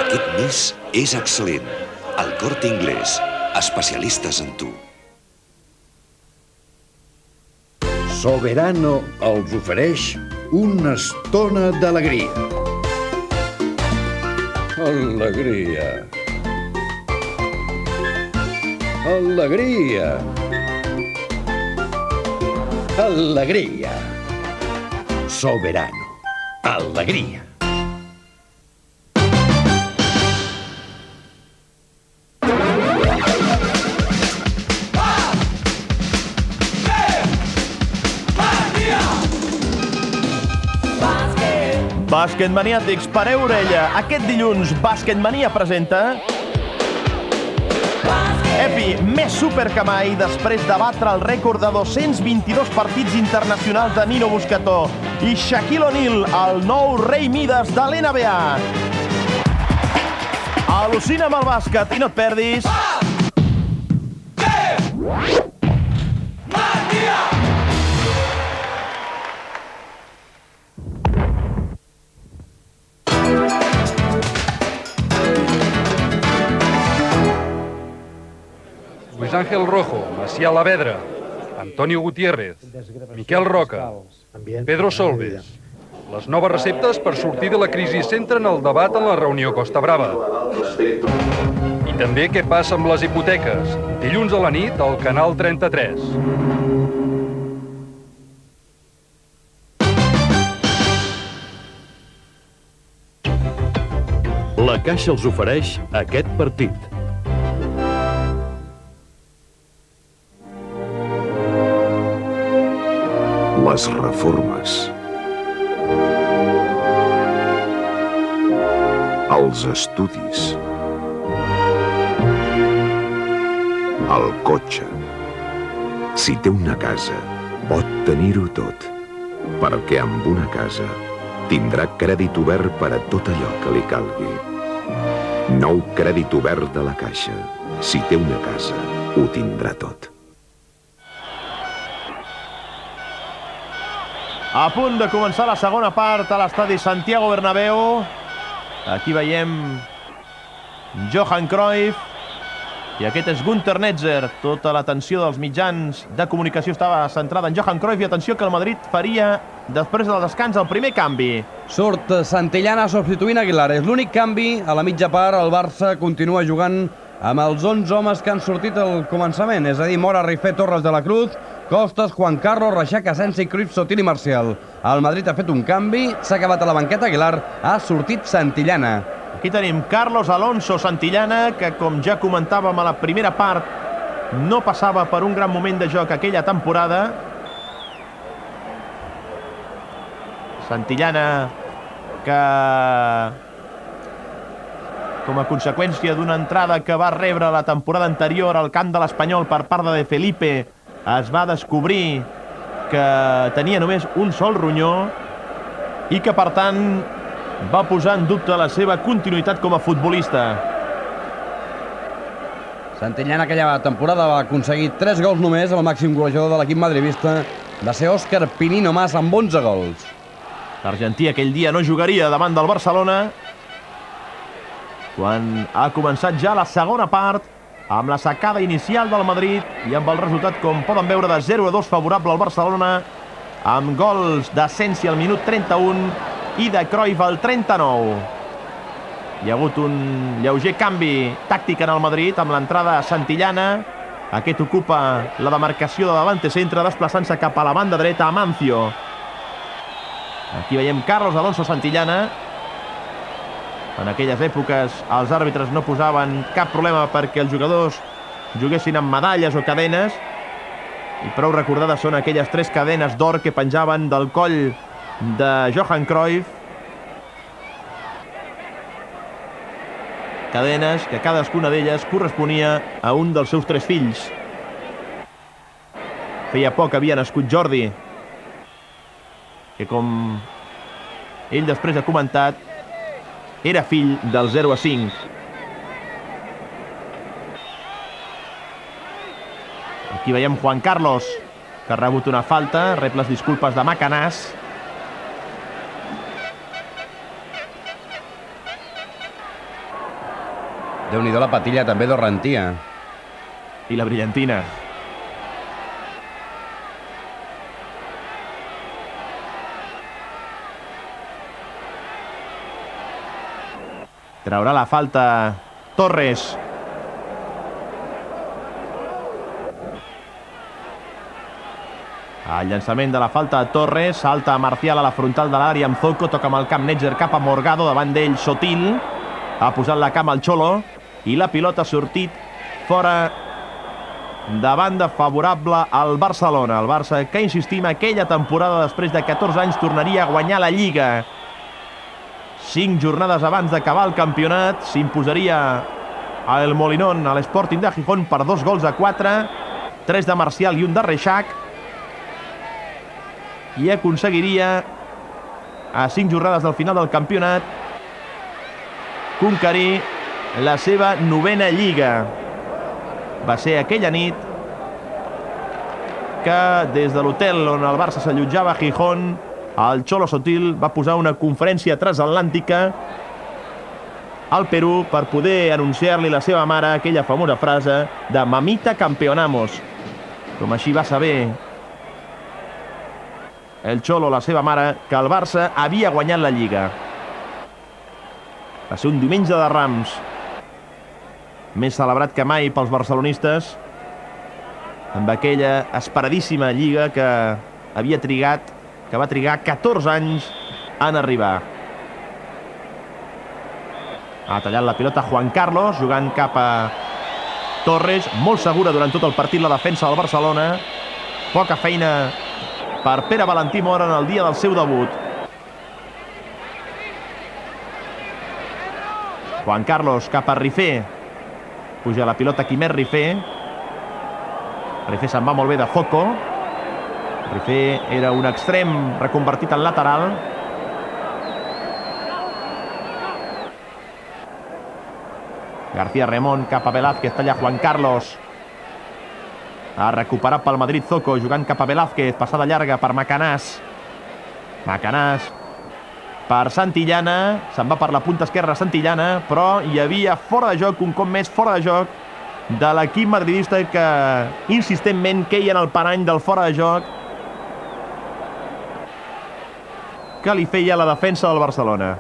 Aquest mes és excel·lent. El Corte Inglés, especialistes en tu. Soberano els ofereix una estona d'alegria. Alegria. Alegria. Alegria. Soberano. Alegria. Bàsquetmaniàtics, pareu orella. Aquest dilluns, Bàsquetmania presenta... Epi, més súper que mai després de batre el rècord de 222 partits internacionals de Nino Buscató i Shaquille O'Neal, el nou rei Mides de l'NBA. Al·lucina amb el bàsquet i no et perdis... Luis Ángel Rojo, Macià Lavedra, Antonio Gutiérrez, Miquel Roca, Pedro Solbes. Les noves receptes per sortir de la crisi centren el debat en la reunió Costa Brava. I també què passa amb les hipoteques. Dilluns a la nit al Canal 33. La Caixa els ofereix aquest partit. Les reformes. Els estudis. El cotxe. Si té una casa, pot tenir-ho tot, perquè amb una casa tindrà crèdit obert per a tot allò que li calgui. Nou crèdit obert de la Caixa. Si té una casa, ho tindrà tot. A punt de començar la segona part a l'estadi Santiago Bernabéu. Aquí veiem Johan Cruyff i aquest és Günter Netzer. Tota l'atenció dels mitjans de comunicació estava centrada en Johan Cruyff i atenció que el Madrid faria després del descans el primer canvi. Surt Santillana substituint Aguilar. És l'únic canvi. A la mitja part el Barça continua jugant amb els 11 homes que han sortit al començament, és a dir, Mora, Rifé, Torres de la Cruz, Costas, Juan Carlos, Reixac, Asensi, Cruyff, Sotil i Marcial. El Madrid ha fet un canvi, s'ha acabat a la banqueta Aguilar, ha sortit Santillana. Aquí tenim Carlos Alonso Santillana, que com ja comentàvem a la primera part, no passava per un gran moment de joc aquella temporada. Santillana, que com a conseqüència d'una entrada que va rebre la temporada anterior al camp de l'Espanyol per part de Felipe, es va descobrir que tenia només un sol ronyó i que, per tant, va posar en dubte la seva continuïtat com a futbolista. Santillana aquella temporada va aconseguir 3 gols només. El màxim golejador de l'equip madridista va ser Òscar Pinino Mas amb 11 gols. L'argentí aquell dia no jugaria davant del Barcelona quan ha començat ja la segona part amb la sacada inicial del Madrid i amb el resultat, com poden veure, de 0-2 favorable al Barcelona, amb gols d'Asensi al minut 31 i de Cruyff al 39. Hi ha hagut un lleuger canvi tàctic en el Madrid amb l'entrada Santillana. Aquest ocupa la demarcació de davant centre, desplaçant-se cap a la banda dreta Amancio. Aquí veiem Carlos Alonso Santillana. En aquelles èpoques els àrbitres no posaven cap problema perquè els jugadors juguessin amb medalles o cadenes, i prou recordades són aquelles 3 cadenes d'or que penjaven del coll de Johan Cruyff. Cadenes que cadascuna d'elles corresponia a un dels seus 3 fills. Feia poc havia nascut Jordi, que, com ell després ha comentat, era fill del 0-5. Aquí veiem Juan Carlos, que ha rebut una falta, rep les disculpes de Macanàs. Déu-n'hi-do la patilla també d'Orrantia. I la brillantina. Traurà la falta Torres. El llançament de la falta a Torres, salta Marcial a la frontal de l'àrea amb Zoco, toca amb el camp Netzer cap a Morgado, davant d'ell Sotil, ha posat la cama al Cholo i la pilota ha sortit fora de banda favorable al Barcelona. El Barça, que insistim, aquella temporada després de 14 anys tornaria a guanyar la Lliga. 5 jornades abans d'acabar el campionat s'imposaria al Molinón, a l'Sporting de Gijón, per 2-4, 3 de Marcial i un de Reixac, i aconseguiria, a 5 jornades del final del campionat, conquerir la seva 9a Lliga. Va ser aquella nit que, des de l'hotel on el Barça s'allotjava a Gijón, el Cholo Sotil va posar una conferència transatlàntica al Perú per poder anunciar-li a la seva mare aquella famosa frase de «Mamita, campeonamos». Com així va saber el Cholo, la seva mare, que el Barça havia guanyat la Lliga. Va ser un diumenge de Rams, més celebrat que mai pels barcelonistes, amb aquella esperadíssima Lliga que va trigar 14 anys en arribar. Ha tallat la pilota Juan Carlos, jugant cap a Torres, molt segura durant tot el partit la defensa del Barcelona. Poca feina per Pere Valentí Mora en el dia del seu debut. Juan Carlos cap a Rifé. Puja la pilota Quimet Rifé. Rifé se'n va molt bé de Zoco. Rifé era un extrem reconvertit en lateral. García Remón cap a Velázquez, talla Juan Carlos. Ha recuperat pel Madrid Zoco, jugant cap a Velázquez, passada llarga per Macanàs. Macanàs per Santillana, se'n va per la punta esquerra Santillana, però hi havia fora de joc, un cop més fora de joc, de l'equip madridista que insistentment queia en el parany del fora de joc que li feia la defensa del Barcelona.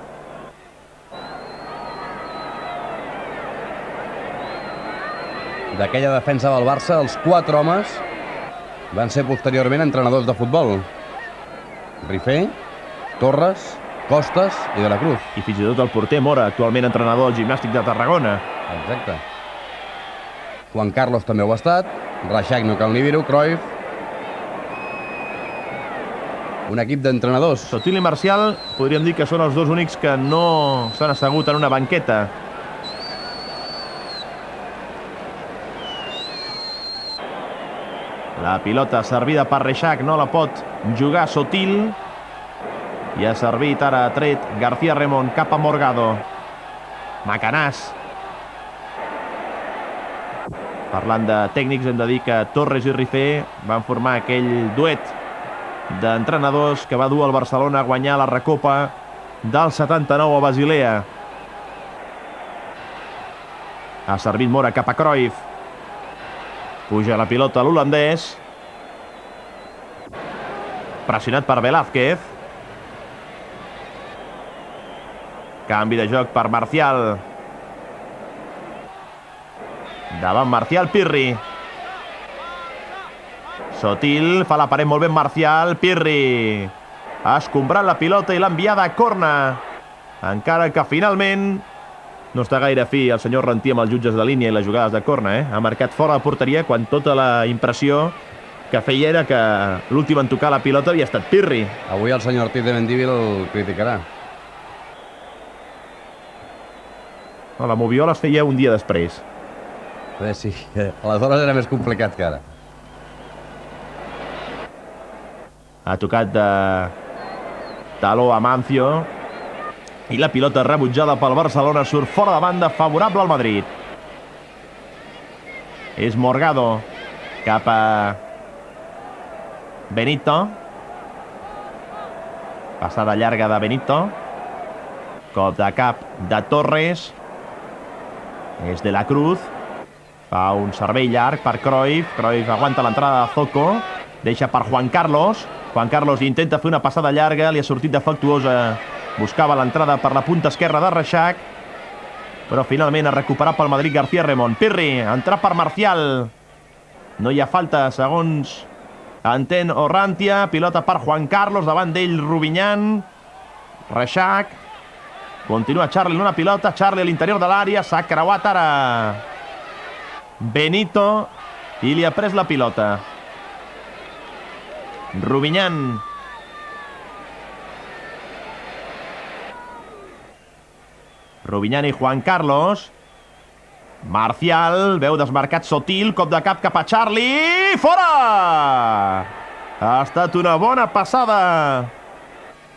D'aquella defensa del Barça, els 4 homes van ser posteriorment entrenadors de futbol. Rifé, Torres, Costas i De la Cruz. I fins i tot el porter Mora, actualment entrenador del Gimnàstic de Tarragona. Exacte. Juan Carlos també ho ha estat, Reixac no cal ni dir-ho, Cruyff. Un equip d'entrenadors. Sotil i Marcial podríem dir que són els dos únics que no s'han assegut en una banqueta. La pilota servida per Reixac, no la pot jugar Sotil. I ha servit ara tret García Remón cap a Morgado. Macanàs. Parlant de tècnics, hem de dir que Torres i Rifé van formar aquell duet d'entrenadors que va dur el Barcelona a guanyar la Recopa del 79 a Basilea. Ha servit Mora cap a Cruyff. Puja la pilota l'holandès. Pressionat per Velázquez. Canvi de joc per Marcial. Davant Marcial, Pirri. Sotil, fa la paret molt bé Marcial, Pirri. Ha escombrat la pilota i l'ha enviada a corna. Encara que finalment no està gaire fi el senyor Rentí amb els jutges de línia i les jugades de corna, Ha marcat fora la porteria quan tota la impressió que feia era que l'últim en tocar la pilota havia estat Pirri. Avui el senyor Ortiz de Mendívil el criticarà. La Moviola es feia un dia després. Sí, aleshores era més complicat que ara. Ha tocat de taló a Mancio i la pilota rebutjada pel Barcelona surt fora de banda, favorable al Madrid. És Morgado cap a Benito. Passada llarga de Benito. Cop de cap de Torres. És de la Cruz. Fa un servei llarg per Cruyff. Cruyff aguanta l'entrada de Zoco. Deixa per Juan Carlos. Juan Carlos intenta fer una passada llarga. Li ha sortit defectuosa. Buscava l'entrada per la punta esquerra de Reixac. Però finalment ha recuperat pel Madrid García Remón. Pirri, entrar per Marcial. No hi ha falta, segons entén Orrantia. Pilota per Juan Carlos. Davant d'ell Rubinyan. Reixac. Continua Charlie en una pilota. Charlie a l'interior de l'àrea. S'ha creuat ara Benito i li ha pres la pilota. Rubinyan. Rubinyan i Juan Carlos. Marcial, veu desmarcat Sotil, cop de cap cap a Charlie. Fora! Ha estat una bona passada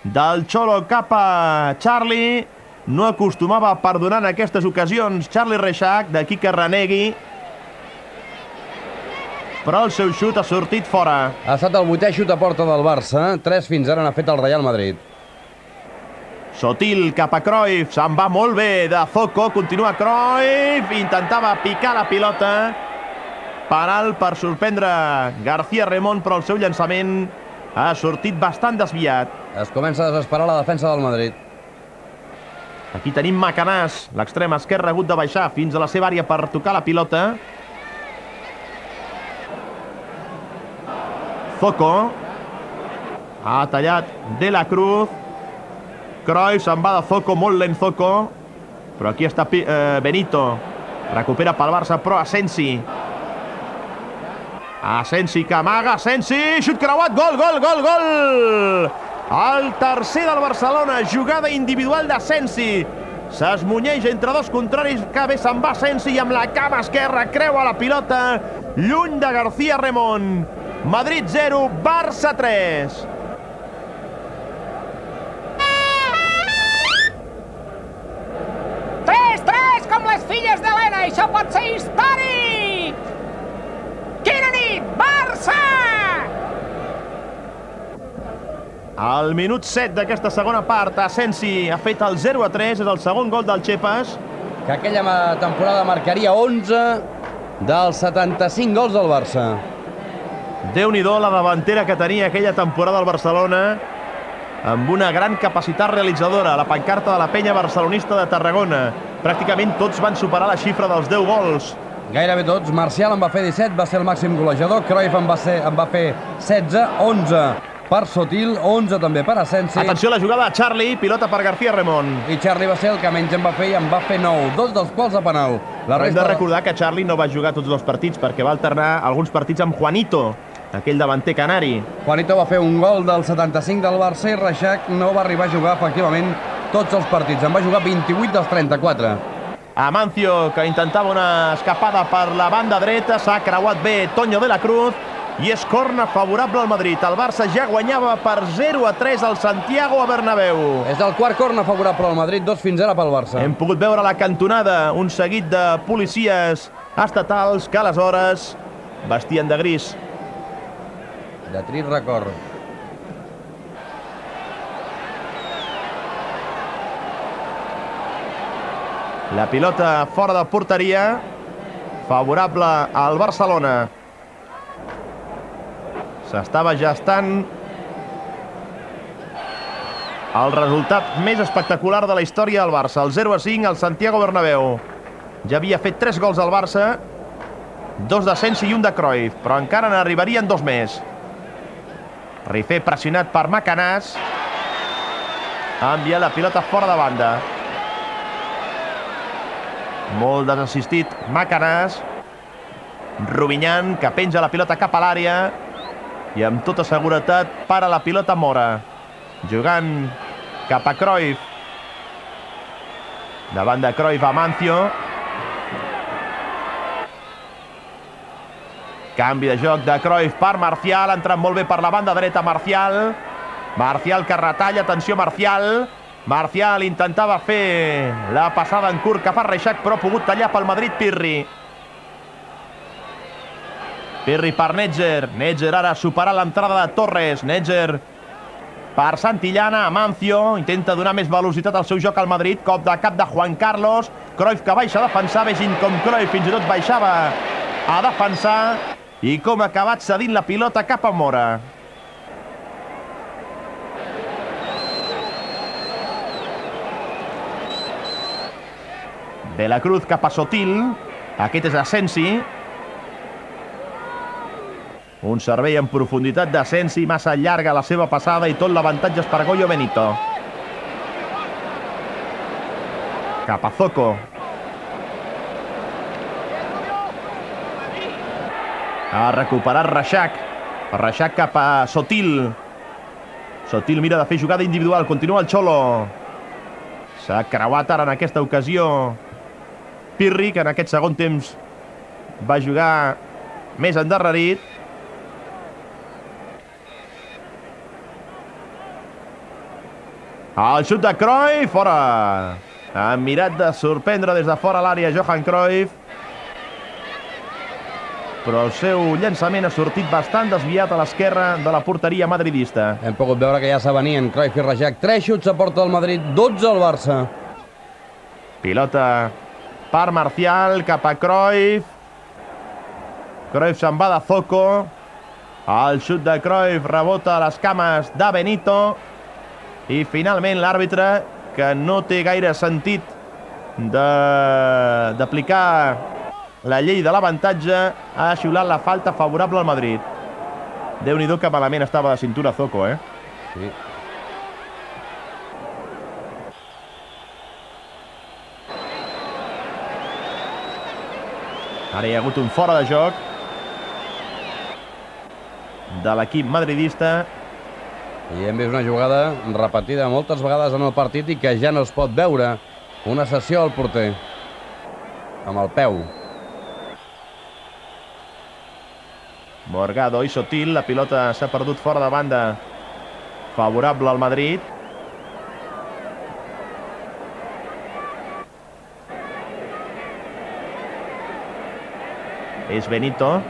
del Xolo cap a Charlie. No acostumava a perdonar en aquestes ocasions Charlie Reixac, d'aquí que renegui. Però el seu xut ha sortit fora. Ha estat el 8è xut a porta del Barça. 3 fins ara n'ha fet el Real Madrid. Sotil cap a Cruyff. Se'n va molt bé de Zoco. Continua Cruyff. Intentava picar la pilota. Penal per sorprendre García Remón, però el seu llançament ha sortit bastant desviat. Es comença a desesperar la defensa del Madrid. Aquí tenim Macanàs. L'extrem esquerre ha hagut de baixar fins a la seva àrea per tocar la pilota. Zoco. Ha tallat De la Cruz. Cruyff se'n va de Zoco, molt lent Zoco. Però aquí està Benito. Recupera pel Barça, però Asensi. Asensi que amaga, Asensi, xut creuat, gol, gol, gol, gol! El tercer del Barcelona, jugada individual d'Asensi. S'esmunyeix entre dos contraris, que bé se'n va Asensi i amb la cama esquerra creua la pilota lluny de García Remón. Madrid 0, Barça 3. Com les filles d'Helena, això pot ser històric! Quina nit, Barça! Al minut 7 d'aquesta segona part, Asensi ha fet el 0-3, és el segon gol del Chepas. Que aquella temporada marcaria 11 dels 75 gols del Barça. Déu-n'hi-do la davantera que tenia aquella temporada al Barcelona, amb una gran capacitat realitzadora, la pancarta de la penya barcelonista de Tarragona. Pràcticament tots van superar la xifra dels 10 gols. Gairebé tots. Marcial en va fer 17, va ser el màxim golejador. Cruyff en va fer 16, 11 per Sotil, 11 també per Asensi. Atenció a la jugada de Charlie, pilota per García Remón. I Charlie va ser el que menys en va fer i en va fer 9, 2 dels quals a penal. Hem de recordar que Charlie no va jugar tots els partits perquè va alternar alguns partits amb Juanito, aquell davanter canari. Juanito va fer un gol del 75 del Barça i Reixac no va arribar a jugar efectivament tots els partits. En va jugar 28 dels 34. Amancio, que intentava una escapada per la banda dreta, s'ha creuat bé Toño de la Cruz i és corna favorable al Madrid. El Barça ja guanyava per 0-3 al Santiago Bernabéu. És el quart corna favorable al Madrid, 2 fins ara pel Barça. Hem pogut veure a la cantonada un seguit de policies estatals que aleshores vestien de gris. De trist record. La pilota fora de porteria, favorable al Barcelona. S'estava gestant el resultat més espectacular de la història del Barça, el 0-5 al Santiago Bernabéu. Ja havia fet 3 gols al Barça, 2 de Sensi i 1 de Cruyff, però encara n'arribarien 2 més. Rifé pressionat per Macanàs, ha enviat la pilota fora de banda. Molt desassistit Macanàs. Rubinyan, que penja la pilota cap a l'àrea i amb tota seguretat para la pilota Mora, jugant cap a Cruyff. Davant de Cruyff, Amancio. Canvi de joc de Cruyff per Marcial, ha entrat molt bé per la banda dreta Marcial. Marcial que retalla, atenció Marcial. Marcial intentava fer la passada en curt cap a Reixac, però ha pogut tallar pel Madrid Pirri. Pirri per Netger. Netger ara superar l'entrada de Torres. Netger per Santillana. Amancio intenta donar més velocitat al seu joc al Madrid. Cop de cap de Juan Carlos. Cruyff que baixa a defensar. Vegin com Cruyff fins i tot baixava a defensar. I com ha acabat cedint la pilota cap a Mora. De la Cruz cap a Sotil. Aquest és Asensi. Un servei en profunditat d'Asensi, massa llarga la seva passada i tot l'avantatge és per Goyo Benito. Cap a Zoco. Ha recuperat Reixac. Reixac cap a Sotil. Sotil mira de fer jugada individual. Continua el Xolo. S'ha creuat ara en aquesta ocasió Pirri, que en aquest segon temps va jugar més endarrerit. El xut de Cruyff, fora. Ha mirat de sorprendre des de fora l'àrea Johan Cruyff, però el seu llançament ha sortit bastant desviat a l'esquerra de la porteria madridista. Hem pogut veure que ja s'avenien Cruyff i Reixac. 3 xuts a porta del Madrid, 12 al Barça. Pilota per Marcial, cap a Cruyff. Cruyff se'n va de Zoco. El xut de Cruyff rebota a les cames de Benito. I finalment l'àrbitre, que no té gaire sentit d'aplicar la llei de l'avantatge, ha xiulat la falta favorable al Madrid. Déu-n'hi-do que malament estava de cintura Zoco, eh? Sí. Ara hi ha hagut un fora de joc de l'equip madridista. I hem vist una jugada repetida moltes vegades en el partit i que ja no es pot veure. Una cessió al porter amb el peu. Morgado i Sotil, la pilota s'ha perdut fora de banda, favorable al Madrid. És Benito.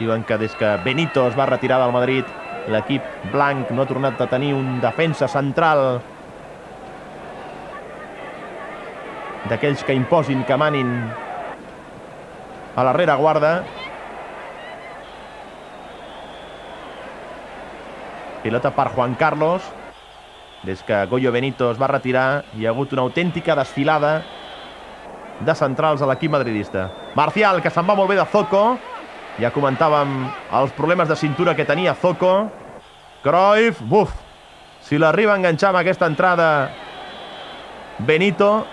Diuen que des que Benito es va retirar del Madrid, l'equip blanc no ha tornat a tenir un defensa central d'aquells que imposin, que manin a la rereguarda. Pilota per Juan Carlos. Des que Goyo Benito es va retirar, hi ha hagut una autèntica desfilada de centrals a l'equip madridista. Marcial, que se'n va molt bé de Zoco. Ja comentàvem els problemes de cintura que tenia Zoco. Cruyff, buf, si l'arriba a enganxar amb aquesta entrada Benito,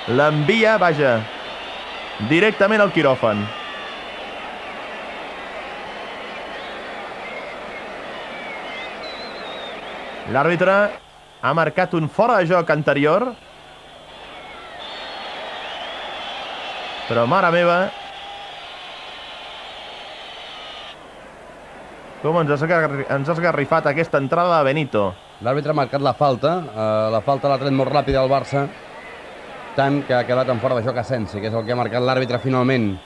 l'envia, vaja, directament al quiròfan. L'àrbitre ha marcat un fora de joc anterior, però mare meva, com ens ha esgarrifat aquesta entrada de Benito. L'àrbitre ha marcat la falta. La falta l'ha tret molt ràpida al Barça. tant que ha quedat en fora de joc Asensi, que és el que ha marcat l'àrbitre finalment.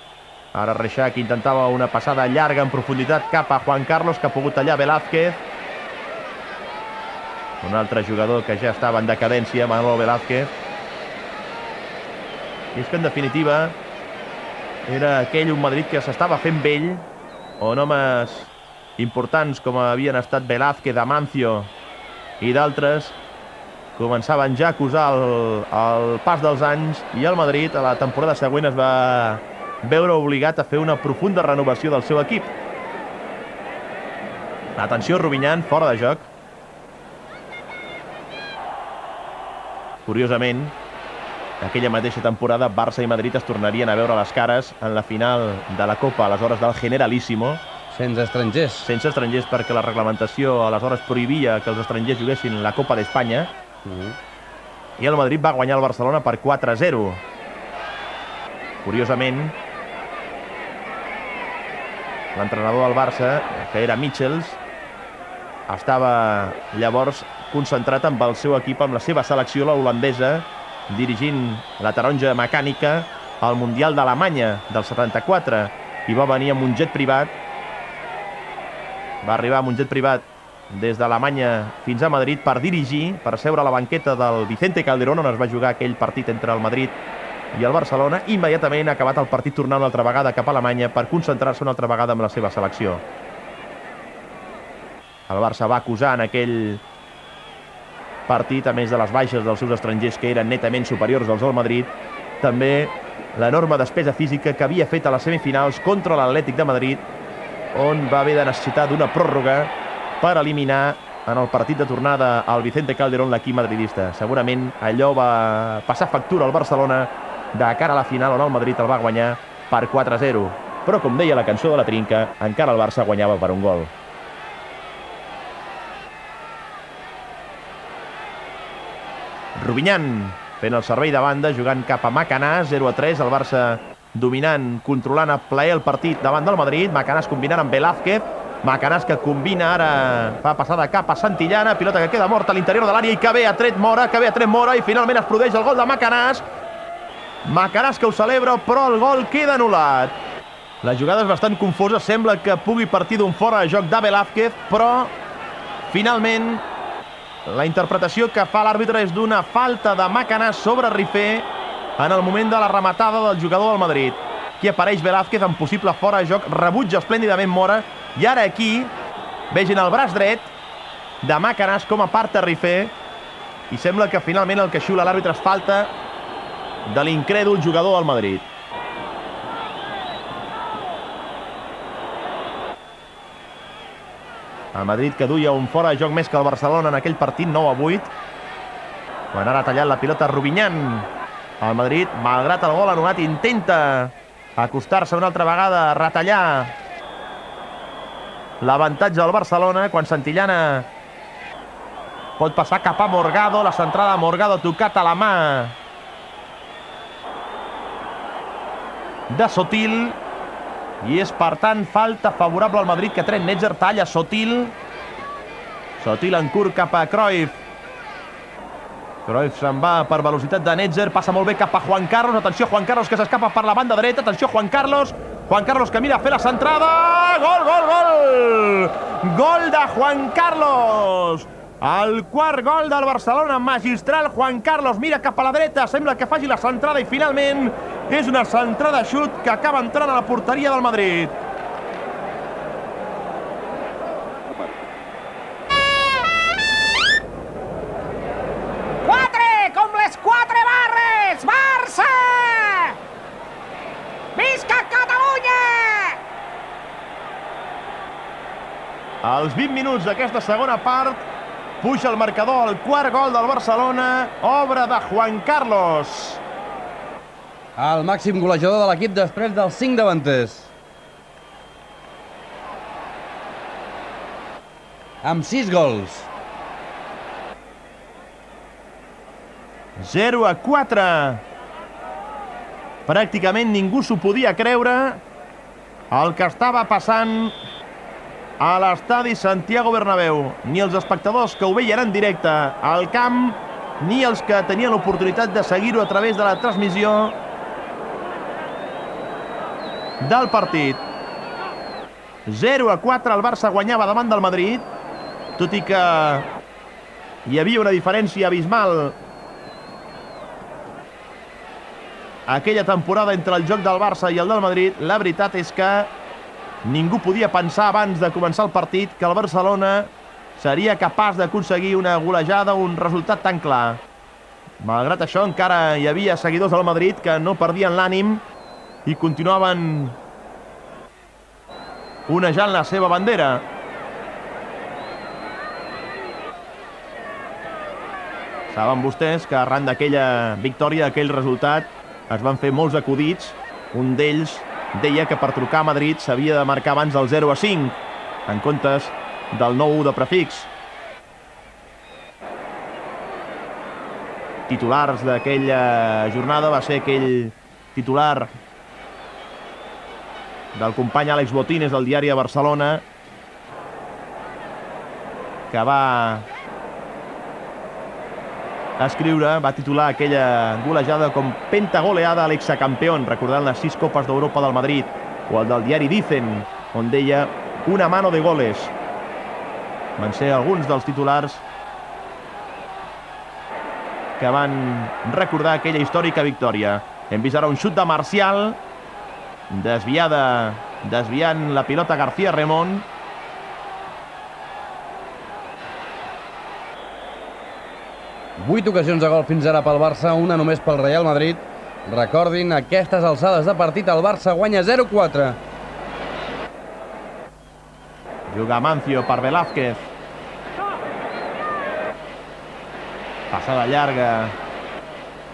Ara Reixac intentava una passada llarga en profunditat cap a Juan Carlos, que ha pogut tallar Velázquez. Un altre jugador que ja estava en decadència, Manolo Velázquez. I és que, en definitiva, era aquell un Madrid que s'estava fent vell, on homes importants com havien estat Velázquez, Amancio i d'altres començaven ja a acusar el pas dels anys, i el Madrid a la temporada següent es va veure obligat a fer una profunda renovació del seu equip. Atenció, Rubinyan, fora de joc. Curiosament, aquella mateixa temporada Barça i Madrid es tornarien a veure les cares en la final de la Copa, aleshores del Generalíssimo. Sense estrangers. Sense estrangers, perquè la reglamentació aleshores prohibia que els estrangers juguessin la Copa d'Espanya. I el Madrid va guanyar el Barcelona per 4-0. Curiosament, l'entrenador del Barça, que era Michels, estava llavors concentrat amb el seu equip, amb la seva selecció, la holandesa, dirigint la taronja mecànica al Mundial d'Alemanya del 74, i va venir amb un jet privat. Va arribar amb un jet privat des d'Alemanya fins a Madrid per dirigir, per seure a la banqueta del Vicente Calderón, on es va jugar aquell partit entre el Madrid i el Barcelona. Immediatament ha acabat el partit, tornant una altra vegada cap a Alemanya per concentrar-se una altra vegada amb la seva selecció. El Barça va acusar en aquell partit, a més de les baixes dels seus estrangers, que eren netament superiors als del Madrid, també l'enorme despesa física que havia fet a les semifinals contra l'Atlètic de Madrid, on va haver de necessitar d'una pròrroga per eliminar en el partit de tornada al Vicente Calderón l'equip madridista. Segurament allò va passar factura al Barcelona de cara a la final, on el Madrid el va guanyar per 4-0. Però, com deia la cançó de la Trinca, encara el Barça guanyava per un gol. Rubinyan fent el servei de banda, jugant cap a Macanàs, 0-3, el Barça dominant, controlant a plaer el partit davant del Madrid. Macanàs combinant amb Velázquez, Macanàs que combina ara, fa passada cap a Santillana, pilota que queda morta a l'interior de l'àrea i que bé ha tret Mora, i finalment es produeix el gol de Macanàs. Macanàs que ho celebra, però el gol queda anul·lat. La jugada és bastant confosa, sembla que pugui partir d'un fora de joc de Velázquez, però finalment la interpretació que fa l'àrbitre és d'una falta de Macanàs sobre Rifé en el moment de la rematada del jugador del Madrid. Aquí apareix Velázquez en possible fora de joc, rebutja esplèndidament Mora, i ara aquí vegin el braç dret de Macanàs com aparta Rifé, i sembla que finalment el que xiula l'àrbitre és falta de l'incrèdul jugador del Madrid. El Madrid que duia un fora de joc més que el Barcelona en aquell partit, 9-8, quan ara ha tallat la pilota Rubinyan. El Madrid, malgrat el gol anul·lat, intenta acostar-se una altra vegada, a retallar l'avantatge del Barcelona, quan Santillana pot passar cap a Morgado, la centrada de Morgado tocat a la mà de Sotil, i és, per tant, falta favorable al Madrid, que Trent Netzer talla Sotil. Sotil en curt cap a Cruyff. Cruyff se'n va per velocitat de Netzer, passa molt bé cap a Juan Carlos. Atenció, Juan Carlos, que s'escapa per la banda dreta. Atenció, Juan Carlos que mira a fer la centrada. Gol! Gol de Juan Carlos! El quart gol del Barcelona, magistral. Juan Carlos mira cap a la dreta, sembla que faci la centrada, i finalment és una centrada xut que acaba entrant a la porteria del Madrid. Com les 4 barres! Barça! Visca Catalunya! Als 20 minuts d'aquesta segona part, puja el marcador al quart gol del Barcelona, obra de Juan Carlos. El màxim golejador de l'equip després dels 5 davanters. Amb 6 gols. 0-4. Pràcticament ningú s'ho podia creure el que estava passant a l'estadi Santiago Bernabéu. Ni els espectadors que ho veien en directe al camp, ni els que tenien l'oportunitat de seguir-ho a través de la transmissió del partit. 0-4, el Barça guanyava davant del Madrid, tot i que hi havia una diferència abismal aquella temporada entre el joc del Barça i el del Madrid. La veritat és que ningú podia pensar abans de començar el partit que el Barcelona seria capaç d'aconseguir una golejada, un resultat tan clar. Malgrat això, encara hi havia seguidors del Madrid que no perdien l'ànim i continuaven onejant la seva bandera. Saben vostès que arran d'aquella victòria, aquell resultat, es van fer molts acudits. Un d'ells deia que per trucar a Madrid s'havia de marcar abans del 0-5, en comptes del 9-1 de prefix. Titulars d'aquella jornada va ser aquell titular del company Àlex Botines del diari de Barcelona, que va escriure, va titular aquella golejada com pentagoleada a l'exacampeón, recordant les 6 Copes d'Europa del Madrid, o el del diari Dicen, on deia una mano de goles. Van ser alguns dels titulars que van recordar aquella històrica victòria. Hem vist ara un xut de Marcial, desviant la pilota García Remón. Vuit ocasions de gol fins ara pel Barça, una només pel Real Madrid. Recordin, aquestes alçades de partit, el Barça guanya 0-4. Juga Mancio per Velázquez. Passada llarga,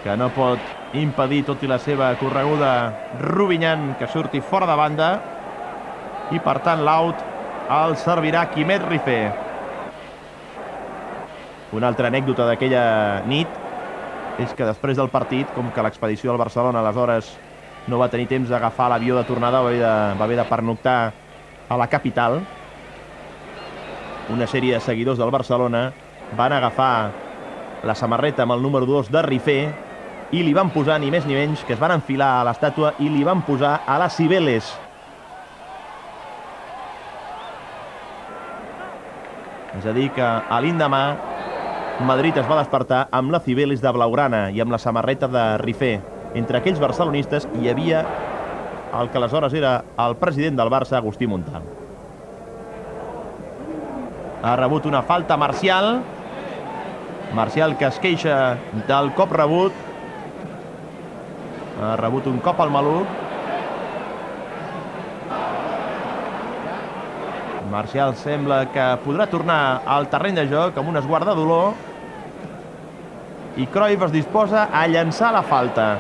que no pot impedir, tot i la seva correguda, Rubinyan, que surti fora de banda. I, per tant, l'out el servirà Quimet Rifé. Una altra anècdota d'aquella nit és que després del partit, com que l'expedició del Barcelona aleshores no va tenir temps d'agafar l'avió de tornada, va haver de pernoctar a la capital, una sèrie de seguidors del Barcelona van agafar la samarreta amb el número 2 de Rifé i li van posar ni més ni menys que es van enfilar a l'estàtua i li van posar a les Cibeles. És a dir, que a l'endemà Madrid es va despertar amb la Cibeles de blaugrana i amb la samarreta de Rifé. Entre aquells barcelonistes hi havia el que aleshores era el president del Barça, Agustí Montal. Ha rebut una falta Marcial. Marcial, que es queixa del cop rebut. Ha rebut un cop al maluc. Marcial sembla que podrà tornar al terreny de joc amb un esguard de dolor. I Cruyff es disposa a llançar la falta.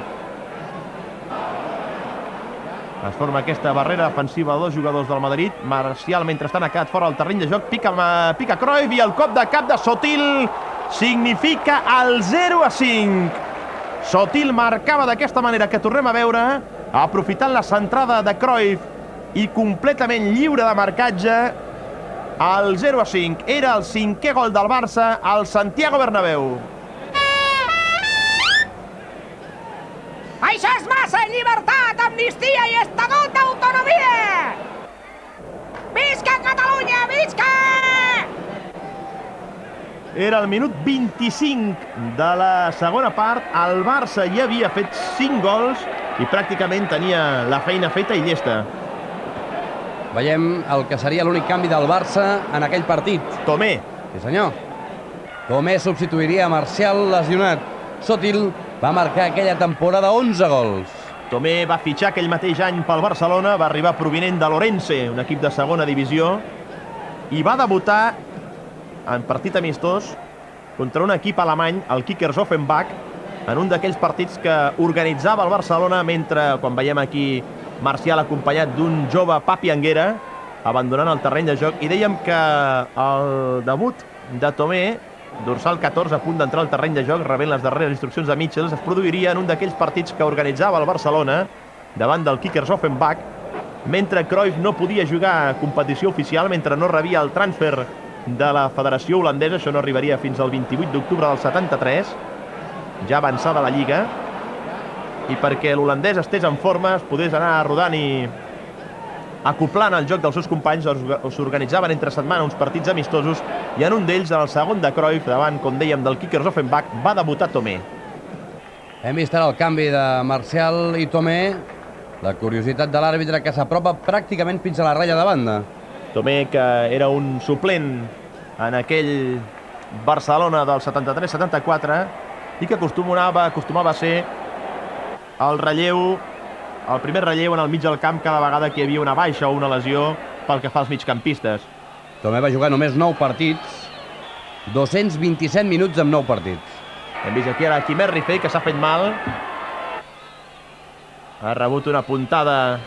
Es forma aquesta barrera defensiva de dos jugadors del Madrid. Marcial, mentrestant, ha quedat fora del terreny de joc. Pica Cruyff i el cop de cap de Sotil significa el 0-5. Sotil marcava d'aquesta manera, que tornem a veure, aprofitant la centrada de Cruyff i completament lliure de marcatge, el 0-5. Era el 5è gol del Barça al Santiago Bernabéu. Això és massa! Llibertat, amnistia i estatut d'autonomia! Visca Catalunya, visca! Era el minut 25 de la segona part. El Barça ja havia fet 5 gols i pràcticament tenia la feina feta i llesta. Veiem el que seria l'únic canvi del Barça en aquell partit. Tomé. Sí, senyor. Tomé substituiria a Marcial lesionat. Sotil va marcar aquella temporada 11 gols. Tomé va fitxar aquell mateix any pel Barcelona, va arribar provinent de l'Orense, un equip de segona divisió, i va debutar en partit amistós contra un equip alemany, el Kickers Offenbach, en un d'aquells partits que organitzava el Barcelona, mentre, quan veiem aquí Marcial acompanyat d'un jove Papi Anguera, abandonant el terreny de joc, i dèiem que el debut de Tomé, dorsal 14, a punt d'entrar al terreny de joc, rebent les darreres instruccions de Michels, es produiria en un d'aquells partits que organitzava el Barcelona davant del Kickers Offenbach, mentre Cruyff no podia jugar a competició oficial, mentre no rebia el transfer de la Federació Holandesa. Això no arribaria fins al 28 d'octubre del 73, ja avançada la Lliga, i perquè l'holandès estés en forma, es podés anar rodant i acoplant el joc dels seus companys, s'organitzaven entre setmana uns partits amistosos, i en un d'ells, en el segon de Cruyff, davant, com dèiem, del Kickers Offenbach, va debutar Tomé. Hem vist ara el canvi de Marcial i Tomé, la curiositat de l'àrbitre que s'apropa pràcticament fins a la ratlla de banda. Tomé, que era un suplent en aquell Barcelona del 73-74 i que acostumava a ser el relleu, el primer relleu en el mig del camp cada vegada que hi havia una baixa o una lesió pel que fa als migcampistes. Tomé va jugar només 9 partits, 227 minuts amb 9 partits. Hem vist aquí ara Quimet Rifé, que s'ha fet mal. Ha rebut una puntada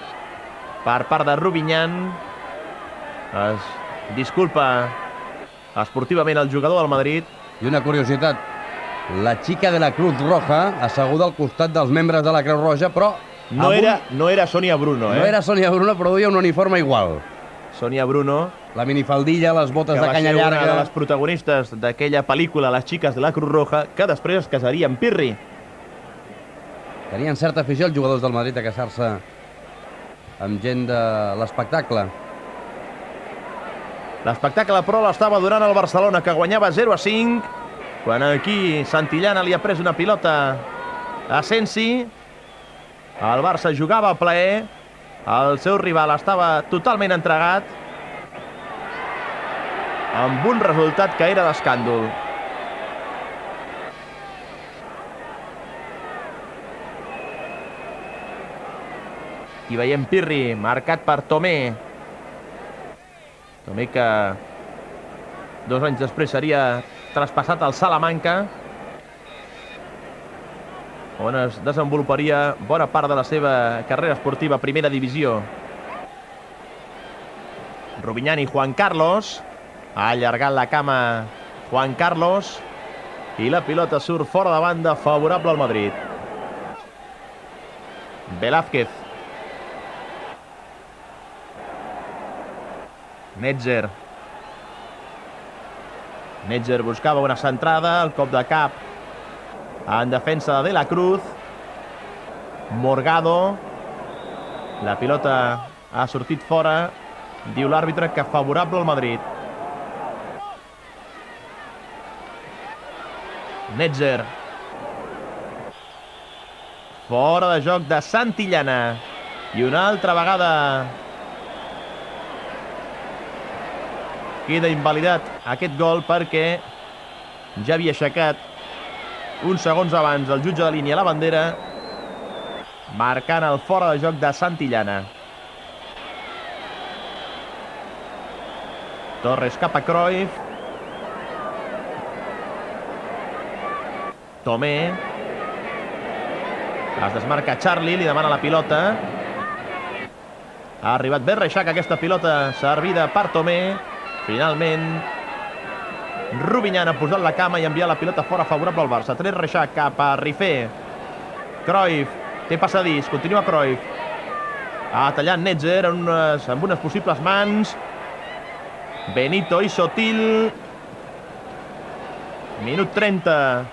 per part de Rubinyan. Es disculpa esportivament el jugador del Madrid. I una curiositat, la xica de la Cruz Roja, asseguda al costat dels membres de la Creu Roja, però... No era Sonia Bruno, No era Sonia Bruno, però duia un uniforme igual. Sonia Bruno, la minifaldilla, les botes de canya llarga... Que va ser una de les protagonistes d'aquella pel·lícula Les xiques de la Cruz Roja, que després es casaria amb Pirri. Tenien certa afició els jugadors del Madrid a casar-se amb gent de l'espectacle. L'espectacle, però, l'estava donant el Barcelona, que guanyava 0-5, quan aquí Santillana li ha pres una pilota a Sensi. El Barça jugava a plaer, el seu rival estava totalment entregat, amb un resultat que era d'escàndol. I veiem Pirri, marcat per Tomé. Tomé, que 2 anys després seria traspassat al Salamanca, on es desenvoluparia bona part de la seva carrera esportiva a primera divisió. Rubinyan i Juan Carlos. Ha allargat la cama Juan Carlos. I la pilota surt fora de banda, favorable al Madrid. Velázquez. Netzer. Netzer buscava una centrada, el cop de cap en defensa de la Cruz. Morgado. La pilota ha sortit fora. Diu l'àrbitre que favorable al Madrid. Netzer. Fora de joc de Santillana. I una altra vegada queda invalidat aquest gol perquè ja havia aixecat uns segons abans el jutge de línia a la bandera, marcant el fora de joc de Santillana. Torres cap a Cruyff. Tomé. Es desmarca Charlie, li demana la pilota. Ha arribat Berreixac, aquesta pilota servida per Tomé. Finalment, Rubinyan ha posat la cama i ha enviat la pilota fora favorable al Barça. Tret Reixac cap a Rifé. Cruyff, té passadís, continua Cruyff. Ha tallat Netzer amb unes possibles mans. Benito i Sotil. Minut 30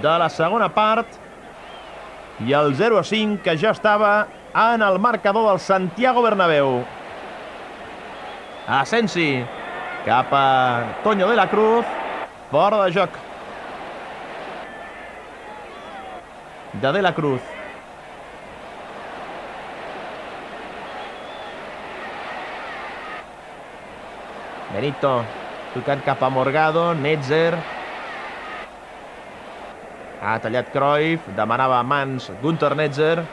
de la segona part. I el 0-5 que ja estava en el marcador del Santiago Bernabéu. Asensi cap a Toño de la Cruz. Fora de joc de la Cruz. Benito tocant cap a Morgado. Netzer. Ha tallat Cruyff. Demanava mans Günther Netzer.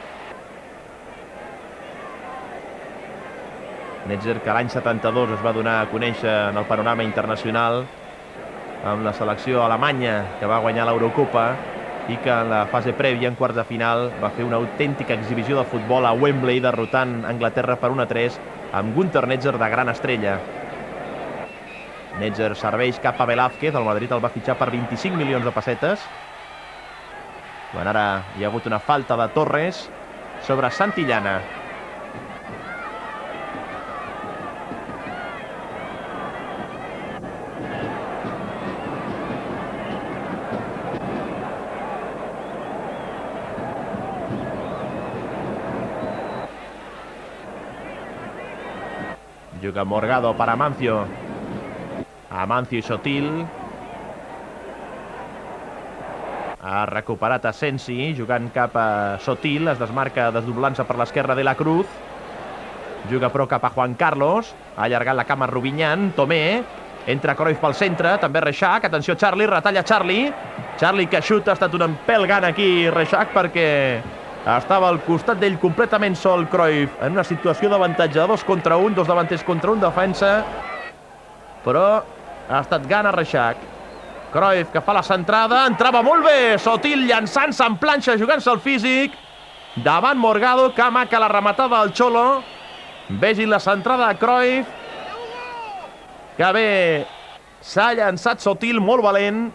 Netzer, que l'any 72 es va donar a conèixer en el panorama internacional amb la selecció alemanya, que va guanyar l'Eurocopa, i que en la fase prèvia, en quarts de final, va fer una autèntica exhibició de futbol a Wembley, derrotant Anglaterra per 1-3 amb Günther Netzer de gran estrella. Netzer serveix cap a Velázquez. El Madrid el va fitxar per 25 milions de pessetes. Quan ara hi ha hagut una falta de Torres sobre Santillana. Juga Morgado per Amancio. Amancio i Sotil. Ha recuperat Asensi, jugant cap a Sotil. Es desmarca desdoblant-se per l'esquerra de la Cruz. Juga però cap a Juan Carlos. Ha allargat la cama Rubinyan. Tomé. Entra Cruyff pel centre. També Reixac. Atenció Charlie. Retalla Charlie. Charlie que xuta. Ha estat un empelgant aquí Reixac perquè estava al costat d'ell completament sol Cruyff. En una situació d'avantatge de 2 contra 1. 2 davanters contra 1 defensa. Però ha estat gana Reixac. Cruyff que fa la centrada. Entrava molt bé. Sotil llançant-se en planxa, jugant-se al físic. Davant Morgado. Que maca la rematada del Xolo. Vegin la centrada de Cruyff. Que bé s'ha llançat Sotil, molt valent.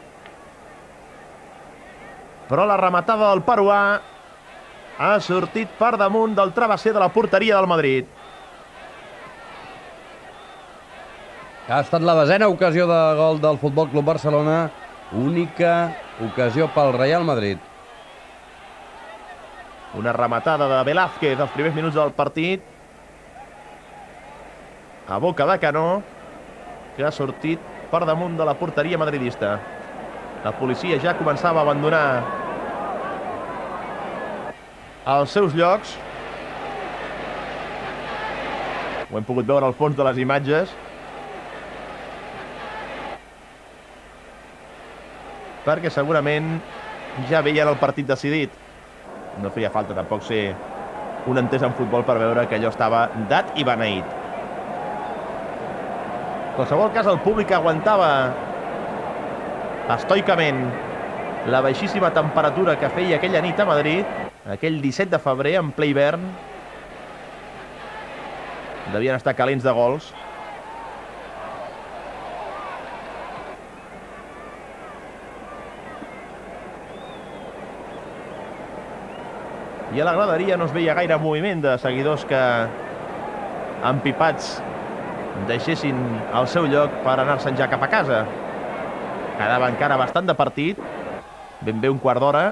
Però la rematada del peruà ha sortit per damunt del travesser de la porteria del Madrid. Ha estat la 10a ocasió de gol del Futbol Club Barcelona. Única ocasió pel Real Madrid. Una rematada de Velázquez als primers minuts del partit. A boca de canó, que ha sortit per damunt de la porteria madridista. La policia ja començava a abandonar els seus llocs. Ho hem pogut veure al fons de les imatges. Perquè segurament ja veien el partit decidit. No feia falta tampoc ser un entès en futbol per veure que allò estava dat i beneït. En qualsevol cas, el públic aguantava estoicament la baixíssima temperatura que feia aquella nit a Madrid, aquell 17 de febrer, en ple hivern. Devien estar calents de gols. I a la graderia no es veia gaire moviment de seguidors que, empipats, deixessin el seu lloc per anar-se'n ja cap a casa. Quedava encara bastant de partit, ben bé un quart d'hora,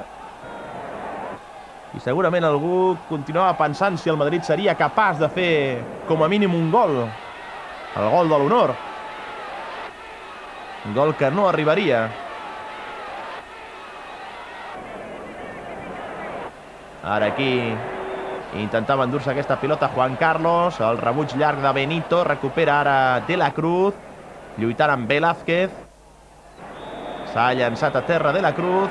i segurament algú continuava pensant si el Madrid seria capaç de fer com a mínim un gol, el gol de l'honor. Un gol que no arribaria. Ara aquí intentava endur-se aquesta pilota Juan Carlos, el rebuig llarg de Benito, recupera ara De la Cruz, lluitant amb Velázquez. S'ha llançat a terra De la Cruz.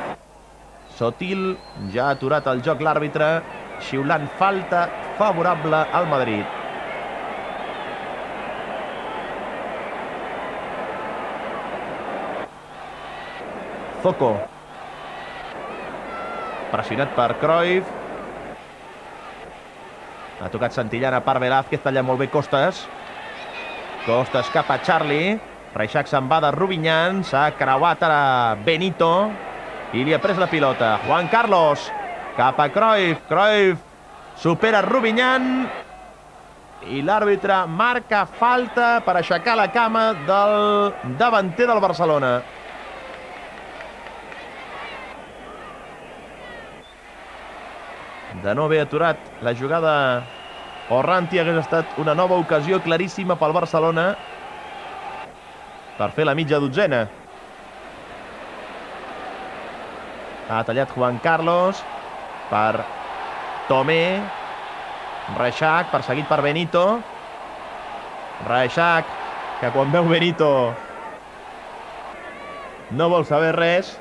Sotil ja ha aturat el joc l'àrbitre, xiulant falta favorable al Madrid. Zoco. Pressionat per Cruyff. Ha tocat Santillana per Velázquez, talla molt bé Costas. Costas cap a Charlie. Reixac se'n va de Rubinyan. S'ha creuat ara Benito. I li ha pres la pilota. Juan Carlos cap a Cruyff. Cruyff supera Rubinyan. I l'àrbitre marca falta per aixecar la cama del davanter del Barcelona. De no haver aturat la jugada Orranti, hagués estat una nova ocasió claríssima pel Barcelona per fer la mitja dotzena. Ha tallat Juan Carlos per Tomé. Reixac, perseguit per Benito. Reixac, que quan veu Benito no vol saber res.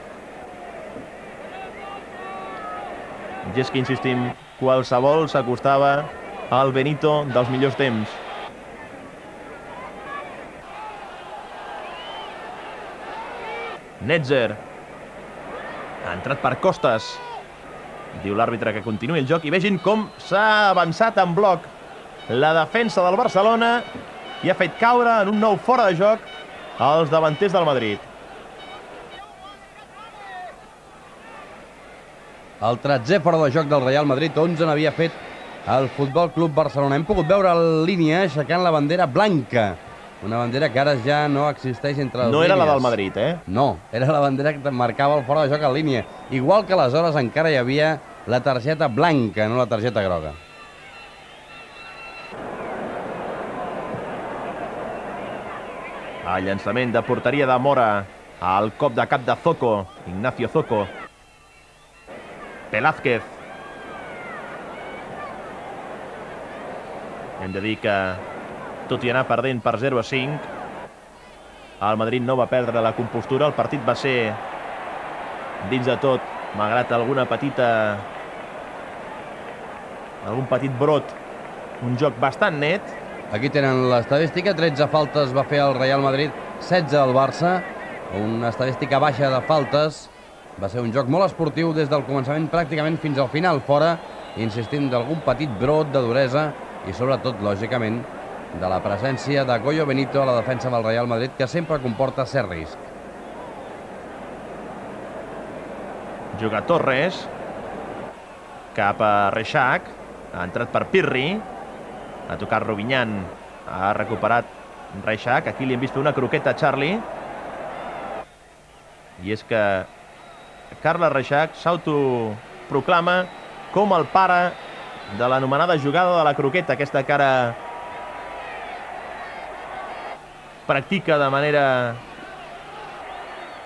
I és que, insistim, qualsevol s'acostava al Benito dels millors temps. Netzer. Ha entrat per Costas. Diu l'àrbitre que continuï el joc. I vegin com s'ha avançat en bloc la defensa del Barcelona i ha fet caure en un nou fora de joc als davanters del Madrid. El 13è fora de joc del Real Madrid, 11 n'havia fet el Futbol Club Barcelona. Hem pogut veure en línia aixecant la bandera blanca. Una bandera que ara ja no existeix entre les línies. No era la del Madrid, eh? No, era la bandera que marcava el fora de joc en línia. Igual que aleshores encara hi havia la targeta blanca, no la targeta groga. El llançament de porteria de Mora. El cop de cap de Zoco. Ignacio Zoco. Velázquez. Hem de dir que, tot i anar perdent per 0-5, el Madrid no va perdre la compostura. El partit va ser, dins de tot, malgrat algun petit brot, un joc bastant net. Aquí tenen l'estadística, 13 faltes va fer el Real Madrid, 16 al Barça, una estadística baixa de faltes. Va ser un joc molt esportiu des del començament pràcticament fins al final, fora, insistint, d'algun petit brot de duresa i sobretot, lògicament, de la presència de Goyo Benito a la defensa del Real Madrid, que sempre comporta cert risc. Juga Torres, cap a Reixac, ha entrat per Pirri, ha tocat Rubinyan, ha recuperat Reixac, aquí li hem vist una croqueta a Charlie, i és que Carles Reixac s'autoproclama com el pare de l'anomenada jugada de la croqueta, aquesta que ara practica de manera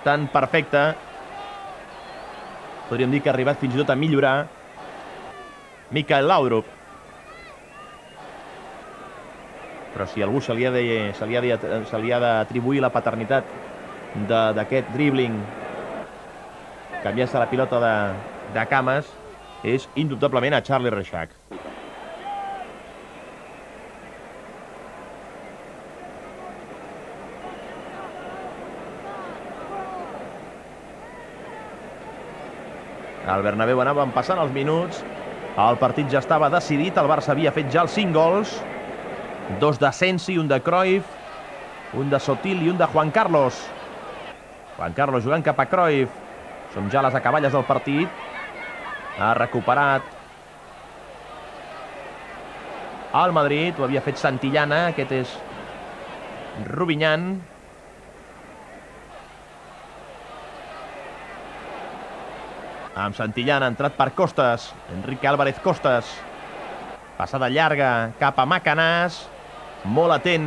tan perfecta. Podríem dir que ha arribat fins i tot a millorar Michael Laudrup. Però si algú se li ha d'atribuir la paternitat d'aquest dribbling, canviar-se la pilota de cames, és indubtablement a Charlie Reixac. Al Bernabéu anaven passant els minuts, el partit ja estava decidit, el Barça havia fet ja els 5 gols, 2 de Sensi, un de Cruyff, un de Sotil i un de Juan Carlos. Juan Carlos jugant cap a Cruyff, som ja a les acaballes del partit, ha recuperat el Madrid, ho havia fet Santillana, aquest és Rubinyan. Amb Santillana ha entrat per Costas, Enrique Álvarez Costas. Passada llarga cap a Macanàs, molt atent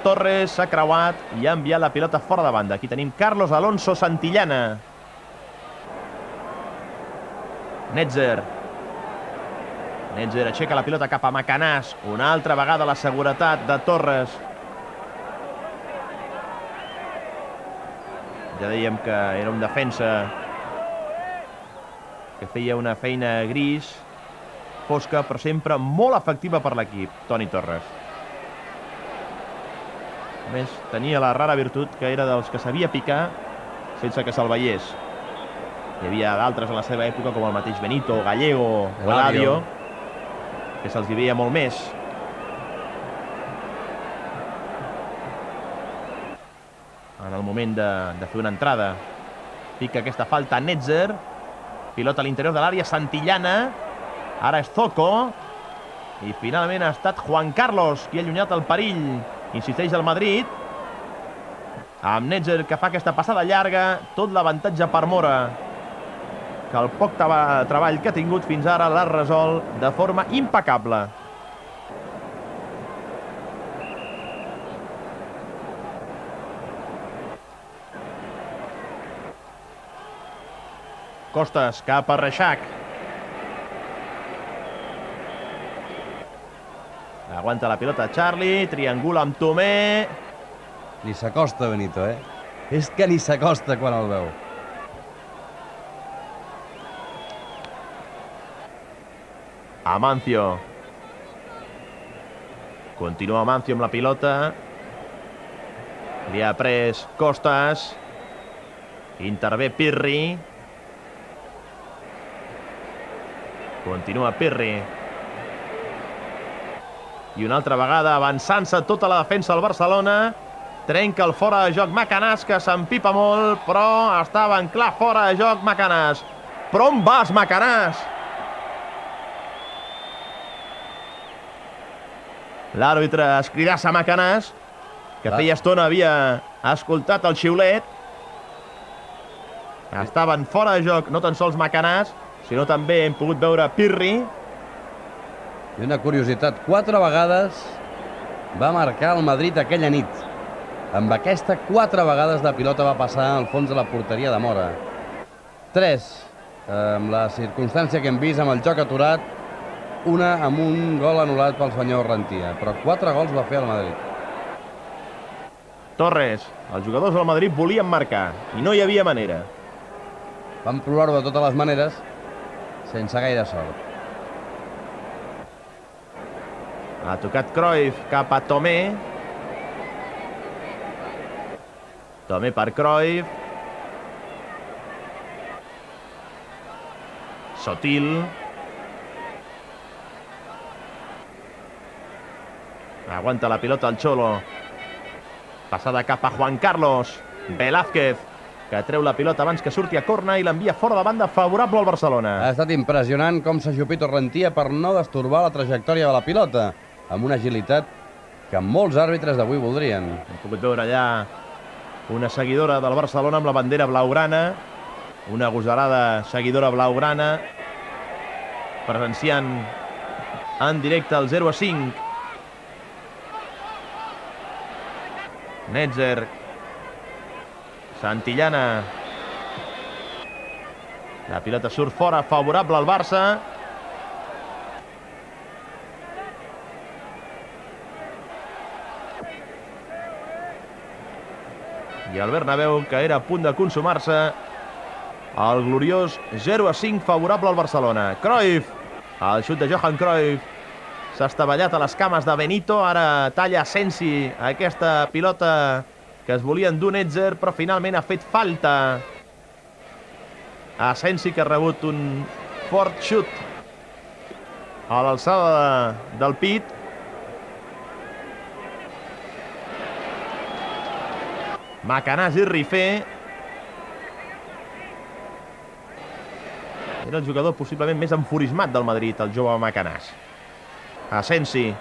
Torres, s'ha creuat i ha enviat la pilota fora de banda. Aquí tenim Carlos Alonso Santillana. Netzer aixeca la pilota cap a Macanàs, una altra vegada la seguretat de Torres. Ja dèiem que era un defensa que feia una feina gris, fosca, però sempre molt efectiva per l'equip, Toni Torres. A més, tenia la rara virtut que era dels que sabia picar sense que se'l veiés. Hi havia d'altres a la seva època, com el mateix Benito, Gallego, Eladio, que se'ls hi veia molt més. En el moment de fer una entrada, pica aquesta falta Netzer, pilota a l'interior de l'àrea, Santillana, ara és Zoco, i finalment ha estat Juan Carlos qui ha allunyat el perill, insisteix el Madrid, amb Netzer que fa aquesta passada llarga, tot l'avantatge per Mora, que el poc treball que ha tingut fins ara l'ha resolt de forma impecable. Costas cap a Reixac. Aguanta la pilota Charlie, triangula amb Tomé. Ni s'acosta Benito, eh? És que ni s'acosta quan el veu. Amancio. Continua Amancio amb la pilota. Li ha pres Costas. Intervé Pirri. Continua Pirri. I una altra vegada avançant-se tota la defensa del Barcelona. Trenca el fora de joc Macanàs, que s'empipa molt, però estava en clar fora de joc Macanàs. Però on vas, Macanàs? L'àrbitre escridassa Macanàs, que feia estona havia escoltat el xiulet. Estaven fora de joc no tan sols Macanàs, sinó també hem pogut veure Pirri. I una curiositat, 4 vegades va marcar el Madrid aquella nit. Amb aquesta 4 vegades la pilota va passar al fons de la porteria de Mora. 3, amb la circumstància que hem vist amb el joc aturat, una amb un gol anul·lat pel senyor Rentia, però 4 gols va fer el Madrid. Torres, els jugadors del Madrid volien marcar i no hi havia manera. Van provar-ho de totes les maneres, sense gaire sort. Ha tocat Cruyff cap a Tomé. Tomé per Cruyff. Sotil. Aguanta la pilota el Cholo. Passada cap a Juan Carlos. Velázquez, que treu la pilota abans que surti a corna i l'envia fora de banda favorable al Barcelona. Ha estat impressionant com s'ha ajupit Rentia per no destorbar la trajectòria de la pilota, amb una agilitat que molts àrbitres d'avui voldrien. Hem pogut veure allà una seguidora del Barcelona amb la bandera blaugrana, una agosarada seguidora blaugrana, presenciant en directe el 0-5. Netzer, Santillana, la pilota surt fora, favorable al Barça. I el Bernabéu, que era a punt de consumar-se, el gloriós 0-5 favorable al Barcelona. Cruyff, el xut de Johan Cruyff, s'ha estavellat a les cames de Benito, ara talla Asensi aquesta pilota que es volia endur Netzer, però finalment ha fet falta. Asensi, que ha rebut un fort xut a l'alçada del pit. Macanàs i Rifé. Era el jugador possiblement més enfurismat del Madrid, el jove Macanàs. Asensi.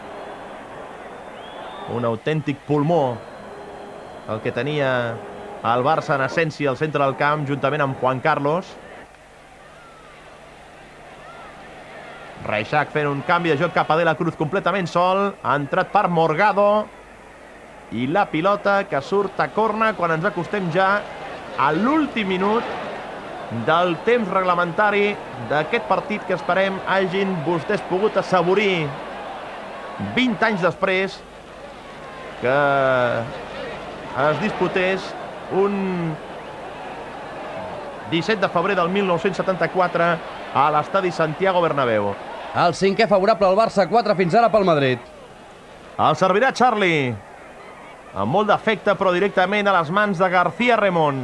Un autèntic pulmó el que tenia el Barça en Asensi al centre del camp, juntament amb Juan Carlos. Reixac fent un canvi de joc cap a De la Cruz completament sol. Ha entrat per Morgado. I la pilota que surt a corna quan ens acostem ja a l'últim minut del temps reglamentari d'aquest partit que esperem hagin vostès pogut assaborir 20 anys després que es disputés un 17 de febrer del 1974 a l'estadi Santiago Bernabéu. El 5è favorable al Barça, 4 fins ara pel Madrid. El servirà Charlie, amb molt d'efecte, però directament a les mans de García Remón.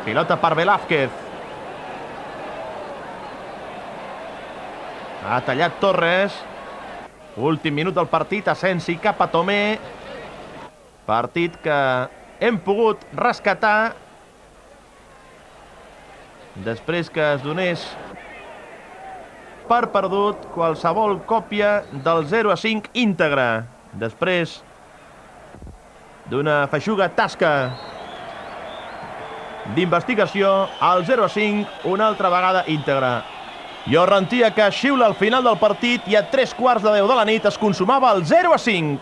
Pilota per Velázquez. Ha tallat Torres. Últim minut del partit, Asensi cap a Tomé. Partit que hem pogut rescatar després que es donés per perdut qualsevol còpia del 0-5 íntegre. Després d'una feixuga tasca d'investigació, el 0-5 una altra vegada íntegre. Rentia, que xiula al final del partit i a 3:15 de la nit es consumava el 0-5.